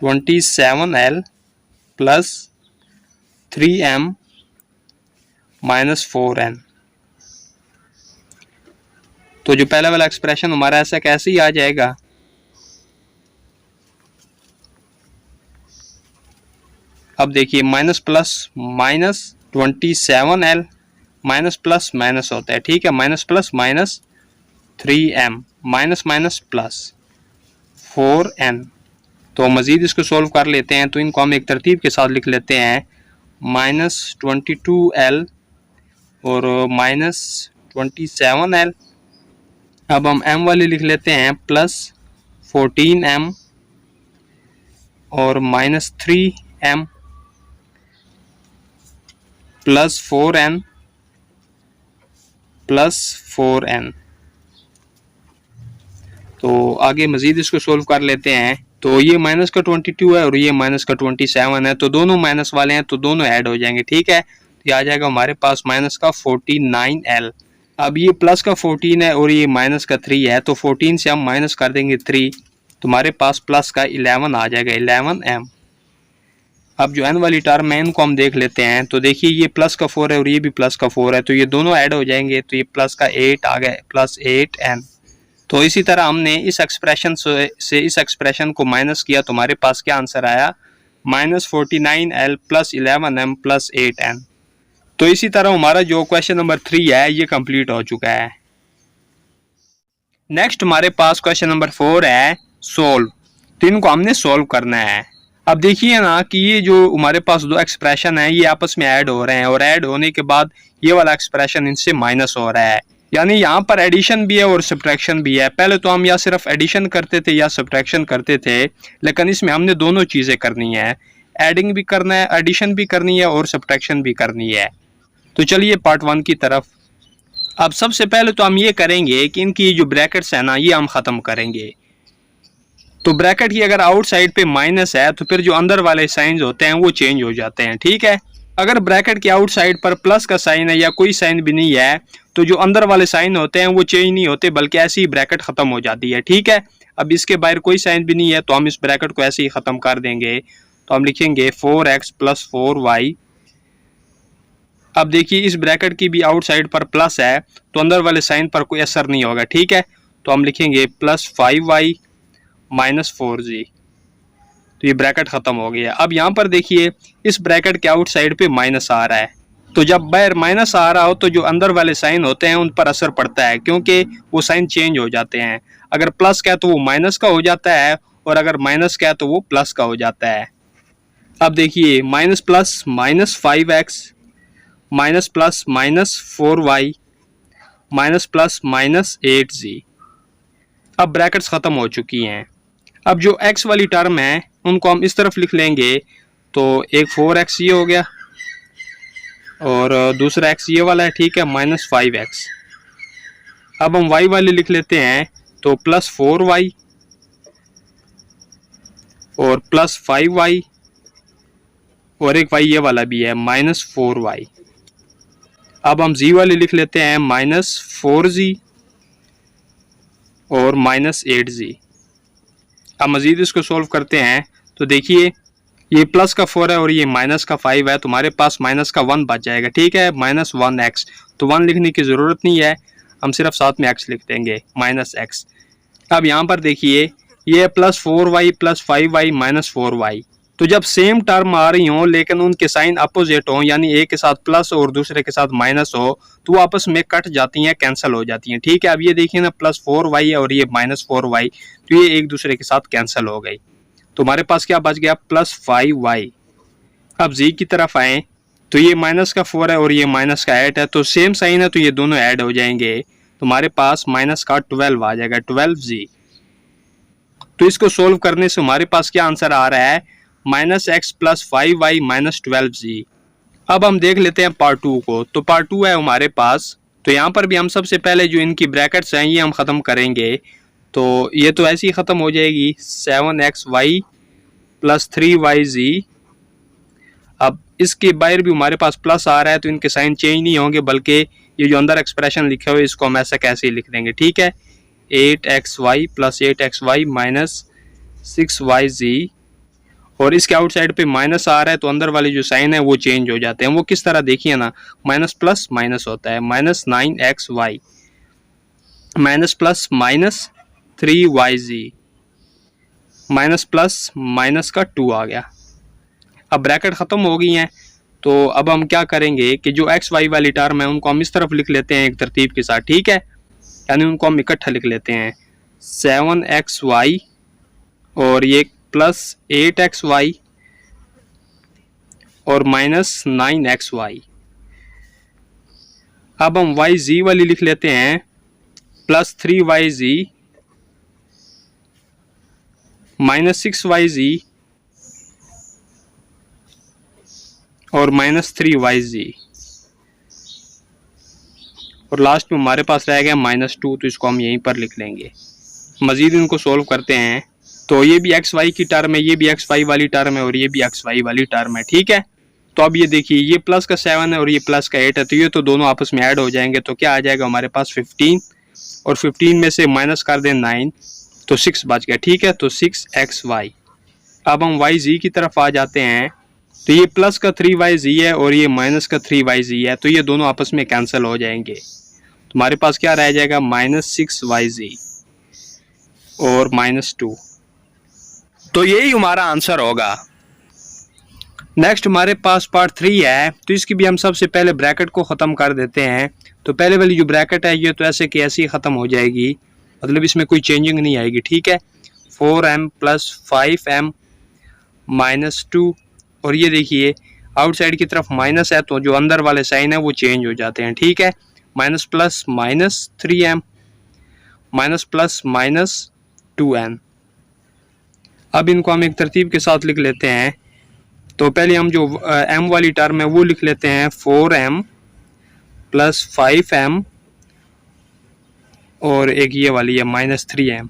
27l plus 3m minus 4n। तो जो पहला वाला एक्सप्रेशन हमारा ऐसा कैसे ही आ जाएगा, अब देखिए minus plus minus 27l minus plus minus होता है, ठीक है, minus plus minus 3m minus minus plus 4n। तो मज़ीद इसको सोल्व कर लेते हैं, तो इनको हम एक तरतीब के साथ लिख लेते हैं, माइनस 22l और माइनस 27l। अब हम m वाली लिख लेते हैं प्लस 14m और minus 3m plus 4n plus 4n। तो आगे मज़ीद इसको सोल्व कर लेते हैं। तो ये माइनस का 22 है और ये माइनस का 27 है, तो दोनों माइनस वाले हैं तो दोनों ऐड हो जाएंगे, ठीक है। तो ये आ जाएगा हमारे पास माइनस का 49l। अब ये प्लस का 14 है और ये माइनस का 3 है, तो 14 से हम माइनस कर देंगे 3, तो हमारे पास प्लस का 11 आ जाएगा, 11m। अब जो n वाली टर्म है इनको हम देख लेते हैं। तो देखिए ये प्लस का 4 है और ये भी प्लस का 4 है, तो ये दोनों ऐड हो जाएंगे, तो ये प्लस का 8 आ गया, प्लस 8n। तो इसी तरह हमने इस एक्सप्रेशन से इस एक्सप्रेशन को माइनस किया, तो हमारे पास क्या आंसर आया, minus 49l plus 11m plus 8n। तो इसी तरह हमारा जो क्वेश्चन नंबर 3 है ये कंप्लीट हो चुका है। नेक्स्ट हमारे पास क्वेश्चन नंबर 4 है सोल्व। तो इनको हमने सोल्व करना है। अब देखिए ना कि ये जो हमारे पास दो एक्सप्रेशन है ये आपस में ऐड हो रहे हैं और ऐड होने के बाद ये वाला एक्सप्रेशन इनसे माइनस हो रहा है, यानी यहाँ पर एडिशन भी है और सब्ट्रैक्शन भी है। पहले तो हम या सिर्फ एडिशन करते थे या सब्ट्रैक्शन करते थे, लेकिन इसमें हमने दोनों चीज़ें करनी है, एडिंग भी करना है, एडिशन भी करनी है और सब्ट्रैक्शन भी करनी है। तो चलिए पार्ट 1 की तरफ। अब सबसे पहले तो हम ये करेंगे कि इनकी जो ब्रैकेट्स है ना ये हम ख़त्म करेंगे। तो ब्रैकेट की अगर आउटसाइड पे माइनस है तो फिर जो अंदर वाले साइंस होते हैं वो चेंज हो जाते हैं, ठीक है। अगर ब्रैकेट की आउटसाइड पर प्लस का साइन है या कोई साइन भी नहीं है तो जो अंदर वाले साइन होते हैं वो चेंज नहीं होते, बल्कि ऐसे ही ब्रैकेट ख़त्म हो जाती है, ठीक है। अब इसके बाहर कोई साइन भी नहीं है तो हम इस ब्रैकेट को ऐसे ही ख़त्म कर देंगे। तो हम लिखेंगे 4x प्लस 4y। अब देखिए इस ब्रैकेट की भी आउटसाइड पर प्लस है तो अंदर वाले साइन पर कोई असर नहीं होगा, ठीक है। तो हम लिखेंगे प्लस 5y माइनस 4g। तो ये ब्रैकेट ख़त्म हो गया। अब यहाँ पर देखिए इस ब्रैकेट के आउटसाइड पे माइनस आ रहा है, तो जब बाहर माइनस आ रहा हो तो जो अंदर वाले साइन होते हैं उन पर असर पड़ता है, क्योंकि वो साइन चेंज हो जाते हैं। अगर प्लस का है तो वो माइनस का हो जाता है और अगर माइनस का है तो वो प्लस का हो जाता है। अब देखिए minus plus minus 5x minus plus minus 4y minus plus minus 8g। अब ब्रैकेट्स ख़त्म हो चुकी हैं। अब जो x वाली टर्म है उनको हम इस तरफ लिख लेंगे, तो एक 4x ये हो गया और दूसरा x ये वाला है, ठीक है, माइनस 5x। अब हम y वाली लिख लेते हैं, तो प्लस 4y और प्लस 5y और एक y ये वाला भी है, माइनस 4y। अब हम z वाली लिख लेते हैं, माइनस 4g और माइनस 8g। अब मज़ीद इसको सोल्व करते हैं। तो देखिए ये प्लस का 4 है और ये माइनस का 5 है, तुम्हारे पास माइनस का 1 बच जाएगा, ठीक है, माइनस 1x। तो 1 लिखने की ज़रूरत नहीं है, हम सिर्फ साथ में x लिख देंगे, माइनस x। अब यहाँ पर देखिए ये plus 4y plus 5y minus 4y। तो जब सेम टर्म आ रही हों लेकिन उनके साइन अपोजिट हों, यानी एक के साथ प्लस और दूसरे के साथ माइनस हो, तो वो आपस में कट जाती हैं, कैंसिल हो जाती हैं, ठीक है। अब ये देखिए ना प्लस 4y है और ये माइनस 4y, तो ये एक दूसरे के साथ कैंसिल हो गई। तो हमारे पास क्या बच गया, प्लस 5y। अब z की तरफ आए तो ये माइनस का 4 है और ये माइनस का 8 है, तो सेम साइन है तो ये दोनों ऐड हो जाएंगे। तो हमारे पास माइनस का 12 आ जाएगा, 12g। तो इसको सोल्व करने से हमारे पास क्या आंसर आ रहा है, minus x plus 5y minus 12g। अब हम देख लेते हैं पार्ट 2 को। तो पार्ट 2 है हमारे पास। तो यहाँ पर भी हम सबसे पहले जो इनकी ब्रैकेट्स हैं ये हम ख़त्म करेंगे। तो ये तो ऐसे ही ख़त्म हो जाएगी, 7xy प्लस 3yz। अब इसके बाहर भी हमारे पास प्लस आ रहा है तो इनके साइन चेंज नहीं होंगे, बल्कि ये जो अंदर एक्सप्रेशन लिखे हुए इसको हम ऐसा कैसे ही लिख देंगे, ठीक है। 8xy plus 8xy minus 6yz, और इसके आउटसाइड पे माइनस आ रहा है तो अंदर वाले जो साइन है वो चेंज हो जाते हैं। वो किस तरह देखिए ना, माइनस प्लस माइनस होता है, minus 9xy minus plus minus 3yz minus plus minus का 2 आ गया। अब ब्रैकेट ख़त्म हो गई हैं, तो अब हम क्या करेंगे कि जो एक्स वाई वाली टर्म है उनको हम इस तरफ लिख लेते हैं एक तरतीब के साथ, ठीक है। यानी उनको हम इकट्ठा लिख लेते हैं 7xy और ये प्लस 8xy और माइनस 9xy। अब हम yz वाली लिख लेते हैं प्लस 3yz माइनस 6yz और माइनस 3yz, और लास्ट में हमारे पास रह गया माइनस 2, तो इसको हम यहीं पर लिख लेंगे। मजीद इनको सोल्व करते हैं, तो ये भी एक्स वाई की टर्म है, ये भी एक्स वाई वाली टर्म है और ये भी एक्स वाई वाली टर्म है, ठीक है। तो अब ये देखिए ये प्लस का 7 है और ये प्लस का 8 है, तो ये तो दोनों आपस में ऐड हो जाएंगे, तो क्या आ जाएगा हमारे पास 15, और 15 में से माइनस कर दें 9, तो 6 बच गया, ठीक है। तो 6xy। अब हम yz की तरफ आ जाते हैं, तो ये प्लस का 3yz है और ये माइनस का 3yz है, तो ये दोनों आपस में कैंसिल हो जाएंगे। तो हमारे पास क्या रह जाएगा, माइनस 6yz और माइनस 2, तो यही हमारा आंसर होगा। नेक्स्ट हमारे पास पार्ट 3 है, तो इसकी भी हम सबसे पहले ब्रैकेट को ख़त्म कर देते हैं। तो पहले वाली जो ब्रैकेट है ये तो ऐसे की ऐसी ख़त्म हो जाएगी, मतलब इसमें कोई चेंजिंग नहीं आएगी, ठीक है। 4m प्लस 5m माइनस 2, और ये देखिए आउटसाइड की तरफ माइनस है तो जो अंदर वाले साइन है वो चेंज हो जाते हैं, ठीक है। Minus plus minus 3m minus plus minus 2n। अब इनको हम एक तरतीब के साथ लिख लेते हैं, तो पहले हम जो m वाली टर्म है वो लिख लेते हैं 4m प्लस 5m और एक ये वाली है माइनस 3m।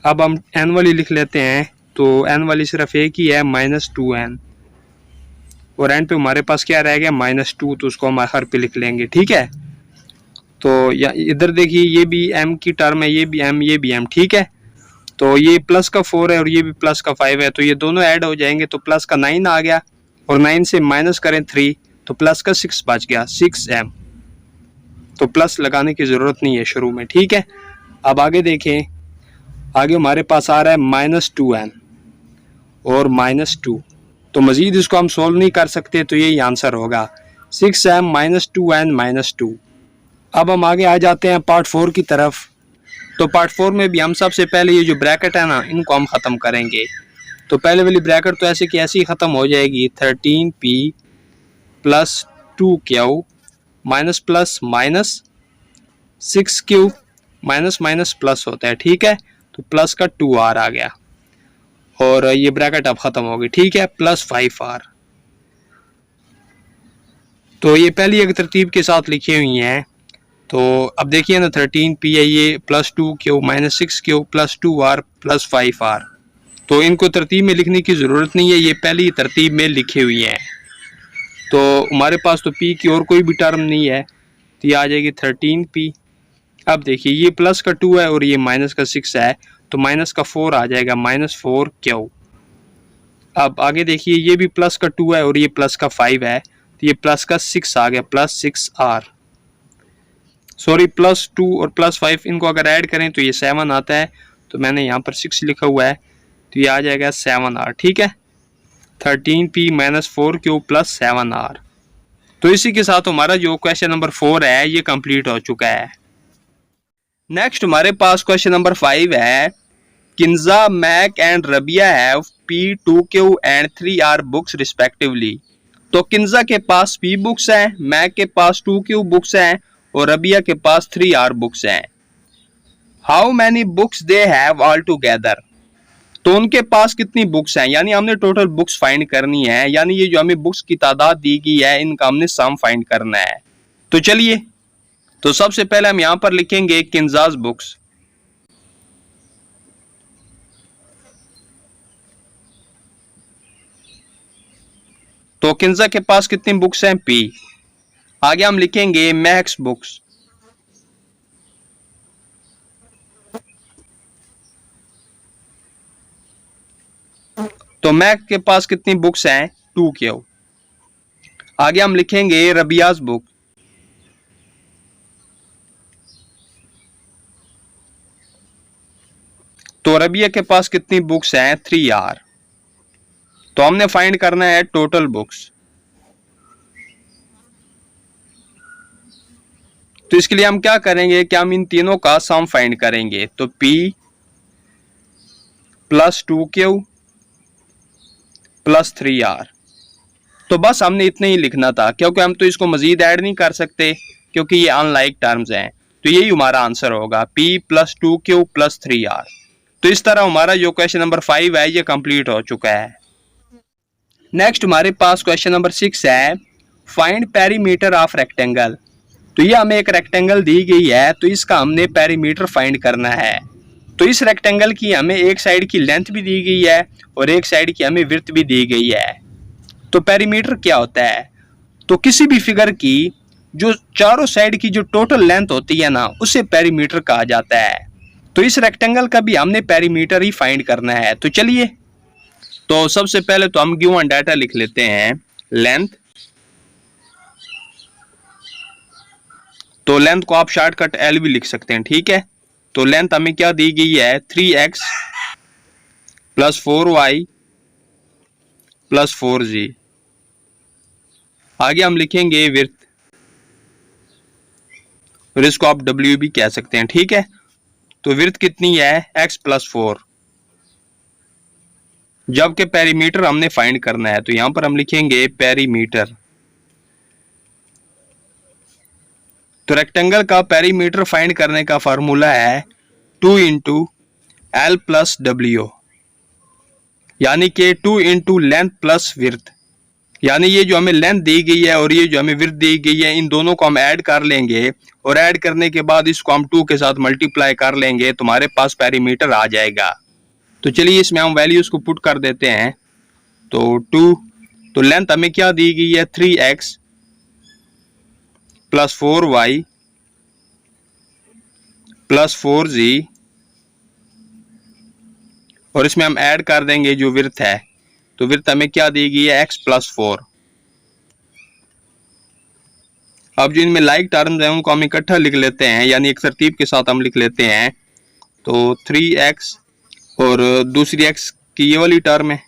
अब हम n वाली लिख लेते हैं, तो n वाली सिर्फ एक ही है माइनस 2n, और एंड पे हमारे पास क्या रह गया माइनस 2, तो उसको हम आखिर पे लिख लेंगे, ठीक है। तो इधर देखिए ये भी m की टर्म है, ये भी m ये भी m, ठीक है। तो ये प्लस का 4 है और ये भी प्लस का 5 है, तो ये दोनों ऐड हो जाएंगे, तो प्लस का 9 आ गया और 9 से माइनस करें 3, तो प्लस का 6 बच गया 6m। तो प्लस लगाने की ज़रूरत नहीं है शुरू में, ठीक है। अब आगे देखें, आगे हमारे पास आ रहा है माइनस 2n और माइनस 2, तो मज़ीद इसको हम सोल्व नहीं कर सकते, तो यही आंसर होगा 6m माइनस 2n माइनस 2। अब हम आगे आ जाते हैं पार्ट 4 की तरफ। तो पार्ट 4 में भी हम सबसे पहले ये जो ब्रैकेट है ना इनको हम ख़त्म करेंगे। तो पहले वाली ब्रैकेट तो ऐसे की ऐसी ही ख़त्म हो जाएगी, 13p plus 2q minus plus minus 6q minus minus plus होता है, ठीक है। तो प्लस का 2r आ गया और ये ब्रैकेट अब ख़त्म हो गई, ठीक है, प्लस 5r। तो ये पहली एक तरतीब के साथ लिखी हुई हैं। तो अब देखिए ना 13p है ये plus 2q minus 6q plus 2r plus 5r, तो इनको तरतीब में लिखने की ज़रूरत नहीं है, ये पहली तरतीब में लिखी हुई हैं। तो हमारे पास तो p की और कोई भी टर्म नहीं है, तो ये आ जाएगी 13p। अब देखिए ये प्लस का 2 है और ये माइनस का 6 है, तो माइनस का 4 आ जाएगा माइनस 4q। अब आगे देखिए ये भी प्लस का 2 है और ये प्लस का 5 है, तो ये प्लस का 6 आ गया प्लस 6r, सॉरी प्लस 2 और प्लस 5 इनको अगर ऐड करें तो ये 7 आता है, तो मैंने यहाँ पर 6 लिखा हुआ है, तो ये आ जाएगा 7r, ठीक है। 13p minus 4q plus 7r। तो इसी के साथ हमारा जो क्वेश्चन नंबर 4 है ये कंप्लीट हो चुका है। नेक्स्ट हमारे पास क्वेश्चन नंबर 5 है, Kinza, Mac and Rabia have p, 2q and 3r books respectively. तो किन्जा के पास p बुक्स हैं, मैक के पास 2q बुक्स हैं और रबिया के पास 3r बुक्स हैं। How many books they have altogether. तो उनके पास कितनी बुक्स हैं, यानी हमने टोटल बुक्स फाइंड करनी है, यानी ये जो हमें बुक्स की तादाद दी गई है इनका हमने सम फाइंड करना है। तो चलिए, तो सबसे पहले हम यहां पर लिखेंगे किन्जाज बुक्स। तो किन्जा के पास कितनी बुक्स हैं, p। आगे हम लिखेंगे मैक्स बुक्स। तो मैक के पास कितनी बुक्स हैं? 2Q। आगे हम लिखेंगे रबियाज बुक। तो रबिया के पास कितनी बुक्स हैं? 3R। तो हमने फाइंड करना है टोटल बुक्स। तो इसके लिए हम क्या करेंगे कि हम इन तीनों का सम फाइंड करेंगे। तो P plus 2Q plus 3R। तो बस हमने इतना ही लिखना था, क्योंकि हम तो इसको मजीद ऐड नहीं कर सकते क्योंकि ये अनलाइक टर्म्स हैं। तो यही हमारा आंसर होगा, P plus 2Q plus 3R। तो इस तरह हमारा जो क्वेश्चन नंबर 5 है ये कंप्लीट हो चुका है। नेक्स्ट हमारे पास क्वेश्चन नंबर 6 है, फाइंड पेरीमीटर ऑफ रेक्टेंगल। तो ये हमें एक रेक्टेंगल दी गई है, तो इसका हमने पेरीमीटर फाइंड करना है। तो इस रेक्टेंगल की हमें एक साइड की लेंथ भी दी गई है और एक साइड की हमें विड्थ भी दी गई है। तो पेरीमीटर क्या होता है? तो किसी भी फिगर की जो चारों साइड की जो टोटल लेंथ होती है ना, उसे पेरीमीटर कहा जाता है। तो इस रेक्टेंगल का भी हमने पेरीमीटर ही फाइंड करना है। तो चलिए, तो सबसे पहले तो हम गिवन डाटा लिख लेते हैं, लेंथ। तो लेंथ को आप शॉर्टकट L भी लिख सकते हैं, ठीक है। तो लेंथ हमें क्या दी गई है? 3x plus 4y plus 4z। आगे हम लिखेंगे विड्थ, और इसको आप W भी कह सकते हैं, ठीक है। तो विड्थ कितनी है? x plus 4। जबकि पेरीमीटर हमने फाइंड करना है, तो यहां पर हम लिखेंगे पेरीमीटर। तो रेक्टेंगल का पेरीमीटर फाइंड करने का फार्मूला है 2 इंटू L प्लस W, यानी कि 2 इंटू लेंथ प्लस विड्थ। यानी ये जो हमें लेंथ दी गई है और ये जो हमें विड्थ दी गई है, इन दोनों को हम ऐड कर लेंगे और ऐड करने के बाद इसको हम 2 के साथ मल्टीप्लाई कर लेंगे, तो हमारे पास पेरीमीटर आ जाएगा। तो चलिए इसमें हम वैल्यूज को पुट कर देते हैं। तो 2, तो लेंथ हमें क्या दी गई है? 3x plus 4y plus 4z, और इसमें हम ऐड कर देंगे जो विड्थ है। तो विड्थ हमें क्या दी गई है? x plus 4। अब जो इनमें लाइक टर्म्स हैं उनको हम इकट्ठा लिख लेते हैं, यानी एक तरतीब के साथ हम लिख लेते हैं। तो 3x और दूसरी x की ये वाली टर्म है।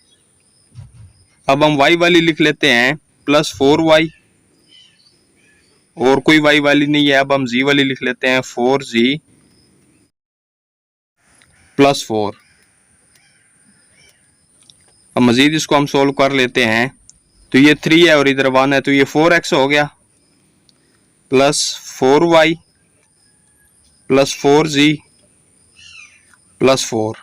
अब हम y वाली लिख लेते हैं प्लस 4y, और कोई y वाली नहीं है। अब हम z वाली लिख लेते हैं 4z प्लस 4। अब मजीद इसको हम सोल्व कर लेते हैं। तो ये 3 है और इधर 1 है, तो ये 4x हो गया plus 4y plus 4z plus 4।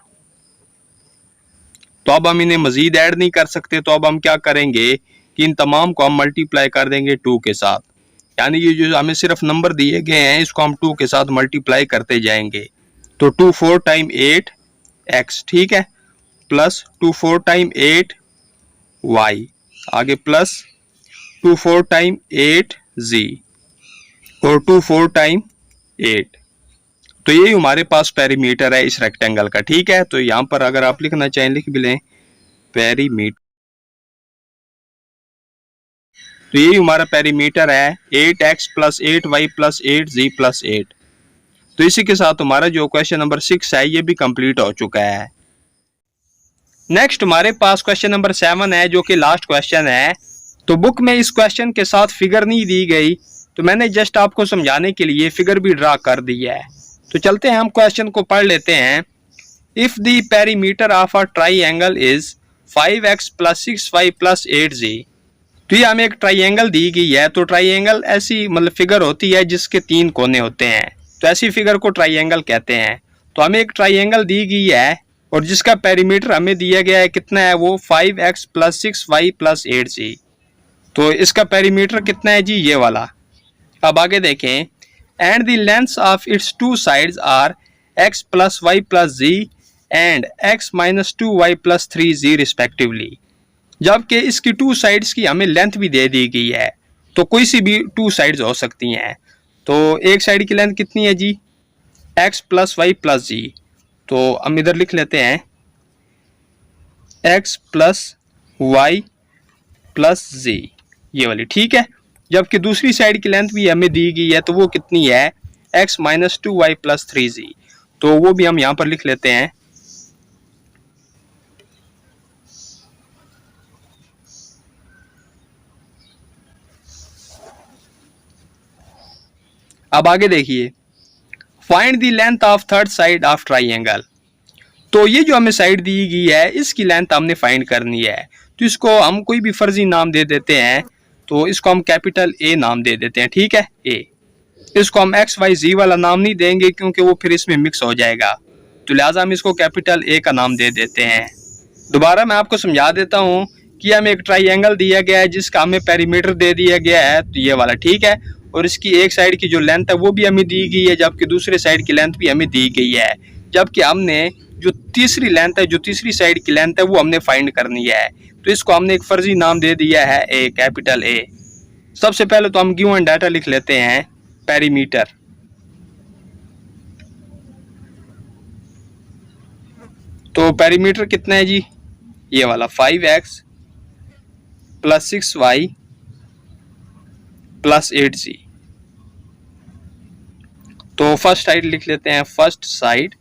तो अब हम इन्हें मजीद ऐड नहीं कर सकते, तो अब हम क्या करेंगे कि इन तमाम को हम मल्टीप्लाई कर देंगे 2 के साथ। यानी ये जो हमें सिर्फ नंबर दिए गए हैं इसको हम 2 के साथ मल्टीप्लाई करते जाएंगे। तो 2 4 टाइम 8x, ठीक है, प्लस 2 4 टाइम 8y, आगे प्लस 2 4 टाइम 8z और 2 4 टाइम 8। तो यही हमारे पास पेरीमीटर है इस रेक्टेंगल का, ठीक है। तो यहां पर अगर आप लिखना चाहें लिख भी लें पेरीमीटर। तो यही हमारा पेरीमीटर है 8x plus 8y plus 8z plus 8। तो इसी के साथ हमारा जो क्वेश्चन नंबर 6 है ये भी कंप्लीट हो चुका है। नेक्स्ट हमारे पास क्वेश्चन नंबर 7 है, जो कि लास्ट क्वेश्चन है। तो बुक में इस क्वेश्चन के साथ फिगर नहीं दी गई, तो मैंने जस्ट आपको समझाने के लिए फिगर भी ड्रा कर दी है। तो चलते हैं हम क्वेश्चन को पढ़ लेते हैं। If the perimeter of a triangle is 5x plus 6y plus 8z। तो ये हमें एक ट्राइंगल दी गई है। तो ट्राइंगल ऐसी मतलब फिगर होती है जिसके 3 कोने होते हैं, तो ऐसी फिगर को ट्राइंगल कहते हैं। तो हमें एक ट्राइंगल दी गई है और जिसका पेरीमीटर हमें दिया गया है, कितना है वो? 5x plus 6y plus 8z। तो इसका पेरीमीटर कितना है जी? ये वाला। अब आगे देखें, and the lengths of its 2 sides are x plus y plus z and x minus 2y plus 3z respectively. जबकि इसकी 2 साइड्स की हमें लेंथ भी दे दी गई है, तो कोई सी भी टू साइड्स हो सकती हैं। तो एक साइड की लेंथ कितनी है जी, x प्लस वाई प्लस जी। तो हम इधर लिख लेते हैं x प्लस वाई प्लस जी, ये वाली, ठीक है। जबकि दूसरी साइड की लेंथ भी हमें दी गई है, तो वो कितनी है, x minus two y plus three z. तो वो भी हम यहाँ पर लिख लेते हैं। अब आगे देखिए, find the length of third side of triangle. तो ये जो हमें साइड दी गई है, इसकी लेंथ हमने फाइंड करनी है। तो इसको हम कोई भी फर्जी नाम दे देते हैं। तो इसको हम कैपिटल ए नाम दे देते हैं, ठीक है, ए। इसको हम एक्स वाई जी वाला नाम नहीं देंगे, क्योंकि वो फिर इसमें मिक्स हो जाएगा। तो लिहाजा हम इसको कैपिटल ए का नाम दे देते हैं। दोबारा मैं आपको समझा देता हूँ कि हमें एक ट्राइंगल दिया गया है, जिसका हमें पेरीमीटर दे दिया गया है, तो ये वाला, ठीक है। और इसकी एक साइड की जो लेंथ है वो भी हमें दी गई है, जबकि दूसरे साइड की लेंथ भी हमें दी गई है। जबकि हमने जो तीसरी लेंथ है, जो तीसरी साइड की लेंथ है, वो हमने फाइंड करनी है। तो इसको हमने एक फर्जी नाम दे दिया है ए, कैपिटल ए। सबसे पहले तो हम गिवन डाटा लिख लेते हैं, पेरीमीटर। तो पेरीमीटर कितना है जी, ये वाला 5x plus 6y plus 8z। तो फर्स्ट साइड लिख लेते हैं, फर्स्ट साइड।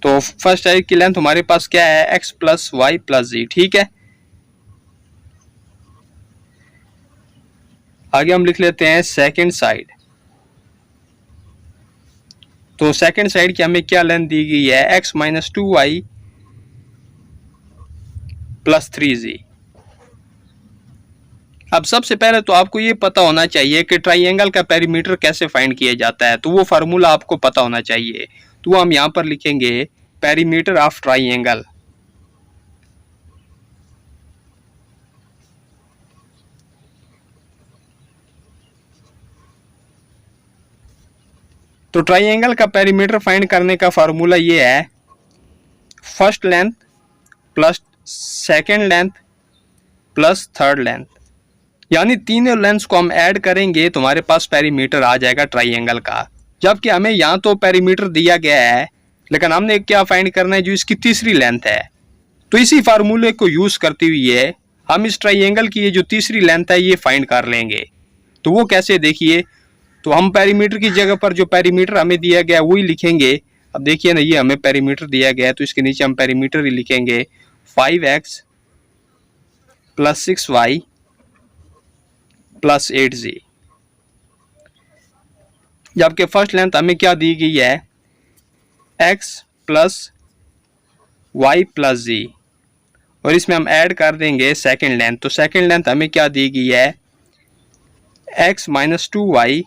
तो फर्स्ट साइड की लेंथ हमारे पास क्या है, x plus y plus z, ठीक है। आगे हम लिख लेते हैं सेकेंड साइड। तो सेकेंड साइड की हमें क्या लेंथ दी गई है, x minus two y plus three z. अब सबसे पहले तो आपको ये पता होना चाहिए कि ट्राइंगल का पेरीमीटर कैसे फाइंड किया जाता है। तो वो फार्मूला आपको पता होना चाहिए। तो हम यहाँ पर लिखेंगे पेरीमीटर ऑफ ट्राइंगल। तो ट्राइंगल का पेरीमीटर फाइंड करने का फार्मूला ये है, first length plus second length plus third length, यानी तीनों लेंथ्स को हम ऐड करेंगे तो हमारे पास पेरीमीटर आ जाएगा ट्राइंगल का। जबकि हमें यहाँ तो पेरीमीटर दिया गया है, लेकिन हमने क्या फाइंड करना है, जो इसकी तीसरी लेंथ है। तो इसी फार्मूले को यूज करते हुए हम इस ट्राइंगल की ये जो तीसरी लेंथ है ये फाइंड कर लेंगे। तो वो कैसे, देखिए। तो हम पेरीमीटर की जगह पर जो पेरीमीटर हमें दिया गया है वही लिखेंगे। अब देखिए ना, ये हमें पेरीमीटर दिया गया है, तो इसके नीचे हम पेरीमीटर ही लिखेंगे, 5x plus 6y plus 8z। जबकि फर्स्ट लेंथ हमें क्या दी गई है, x plus y plus z, और इसमें हम ऐड कर देंगे सेकेंड लेंथ। तो सेकेंड लेंथ हमें क्या दी गई है, x minus two y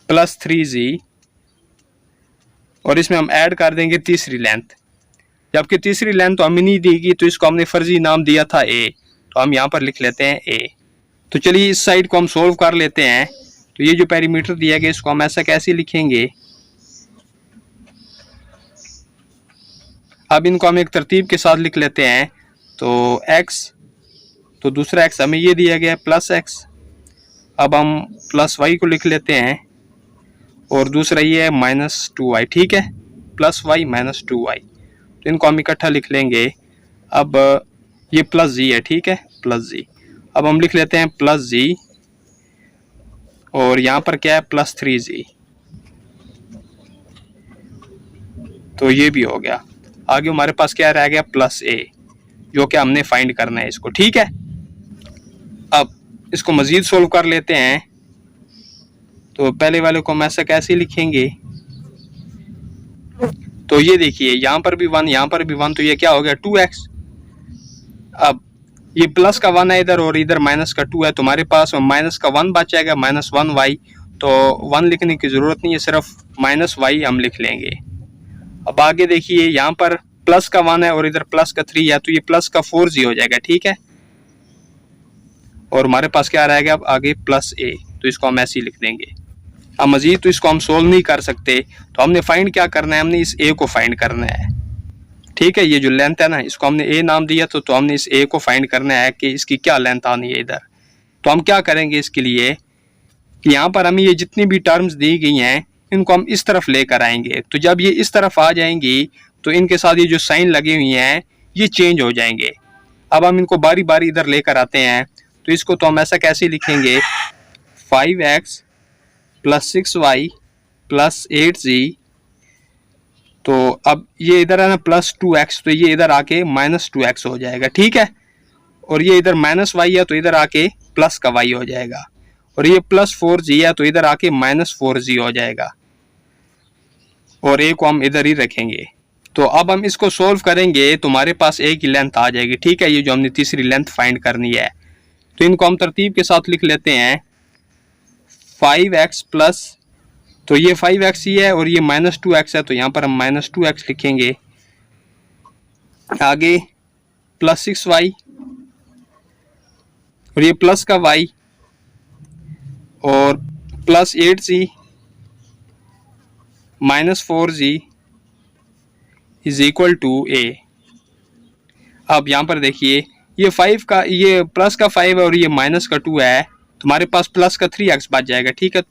plus three z, और इसमें हम ऐड कर देंगे तीसरी लेंथ। जबकि तीसरी लेंथ तो हमें नहीं दी गई, तो इसको हमने फर्जी नाम दिया था a। तो हम यहाँ पर लिख लेते हैं a। तो चलिए इस साइड को हम सोल्व कर लेते हैं। तो ये जो पेरीमीटर दिया गया, इसको हम ऐसा कैसे लिखेंगे। अब इनको हम एक तरतीब के साथ लिख लेते हैं। तो x, तो दूसरा x हमें ये दिया गया है प्लस x। अब हम प्लस y को लिख लेते हैं, और दूसरा ये है माइनस टू वाई, ठीक है, plus y minus two y. तो इनको हम इकट्ठा लिख लेंगे। अब ये प्लस जी है, ठीक है, प्लस जी। अब हम लिख लेते हैं प्लस जी, और यहाँ पर क्या है, प्लस थ्री जी। तो ये भी हो गया। आगे हमारे पास क्या रह गया, प्लस ए, जो कि हमने फाइंड करना है इसको, ठीक है। अब इसको मजीद सोल्व कर लेते हैं। तो पहले वाले को हम ऐसा कैसे लिखेंगे। तो ये देखिए, यहाँ पर भी 1, यहाँ पर भी 1, तो ये क्या हो गया, 2x। अब ये प्लस का 1 है इधर, और इधर माइनस का 2 है, तुम्हारे पास माइनस का 1 बच जाएगा, माइनस 1y। तो 1 लिखने की ज़रूरत नहीं है, सिर्फ माइनस y हम लिख लेंगे। अब आगे देखिए, यहाँ पर प्लस का 1 है और इधर प्लस का 3 है, तो ये प्लस का 4z हो जाएगा, ठीक है। और हमारे पास क्या रहेगा अब आगे, प्लस a। तो इसको हम ऐसे ही लिख देंगे। अब मजीद तो इसको हम सोल्व नहीं कर सकते, तो हमने फाइंड क्या करना है, हमने इस a को फाइंड करना है। ठीक है। ये जो लेंथ है ना, इसको हमने ए नाम दिया, तो हमने इस ए को फाइंड करना है कि इसकी क्या लेंथ आनी है इधर। तो हम क्या करेंगे इसके लिए कि यहाँ पर हमें ये जितनी भी टर्म्स दी गई हैं इनको हम इस तरफ लेकर आएंगे। तो जब ये इस तरफ आ जाएंगी तो इनके साथ ये जो साइन लगे हुए हैं ये चेंज हो जाएंगे। अब हम इनको बारी बारी इधर लेकर आते हैं। तो इसको तो हम ऐसा कैसे लिखेंगे, 5x + 6y + 8z। तो अब ये इधर है ना +2x, तो ये इधर आके -2x हो जाएगा। ठीक है। और ये इधर -y है तो इधर आके प्लस का y हो जाएगा। और ये +4z है तो इधर आके -4z हो जाएगा। और a को हम इधर ही रखेंगे। तो अब हम इसको सोल्व करेंगे तो हमारे पास a की लेंथ आ जाएगी। ठीक है। ये जो हमने तीसरी लेंथ फाइंड करनी है, तो इनको हम तरतीब के साथ लिख लेते हैं। 5x प्लस, तो ये 5x ही है और ये -2x है, तो यहाँ पर हम -2x लिखेंगे। आगे +6y और ये प्लस का y और +8z -4z = a। अब यहाँ पर देखिए ये 5 का, ये प्लस का 5 है और ये माइनस का 2 है, तो हमारे पास प्लस का 3x बच जाएगा। ठीक है।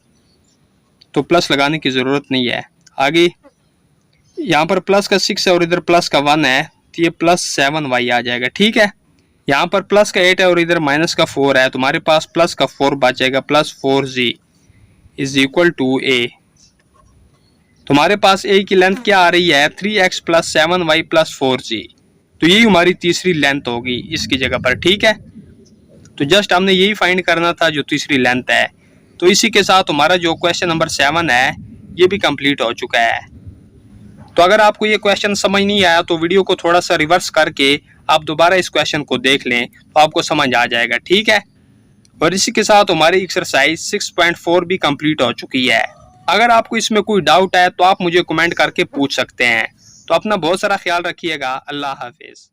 तो प्लस लगाने की ज़रूरत नहीं है। आगे यहाँ पर प्लस का 6 है और इधर प्लस का 1 है, तो ये +7y आ जाएगा। ठीक है। यहाँ पर प्लस का 8 है और इधर माइनस का 4 है, तो हमारे पास प्लस का 4 बच जाएगा। +4z = a। तो हमारे पास a की लेंथ क्या आ रही है, 3x + 7y + 4z। तो यही हमारी तीसरी लेंथ होगी इसकी जगह पर। ठीक है। तो जस्ट हमने यही फाइंड करना था जो तीसरी लेंथ है। तो इसी के साथ हमारा जो क्वेश्चन नंबर 7 है ये भी कंप्लीट हो चुका है। तो अगर आपको ये क्वेश्चन समझ नहीं आया तो वीडियो को थोड़ा सा रिवर्स करके आप दोबारा इस क्वेश्चन को देख लें तो आपको समझ आ जाएगा। ठीक है। और इसी के साथ हमारी एक्सरसाइज 6.4 भी कंप्लीट हो चुकी है। अगर आपको इसमें कोई डाउट है तो आप मुझे कमेंट करके पूछ सकते हैं। तो अपना बहुत सारा ख्याल रखिएगा। अल्लाह हाफिज।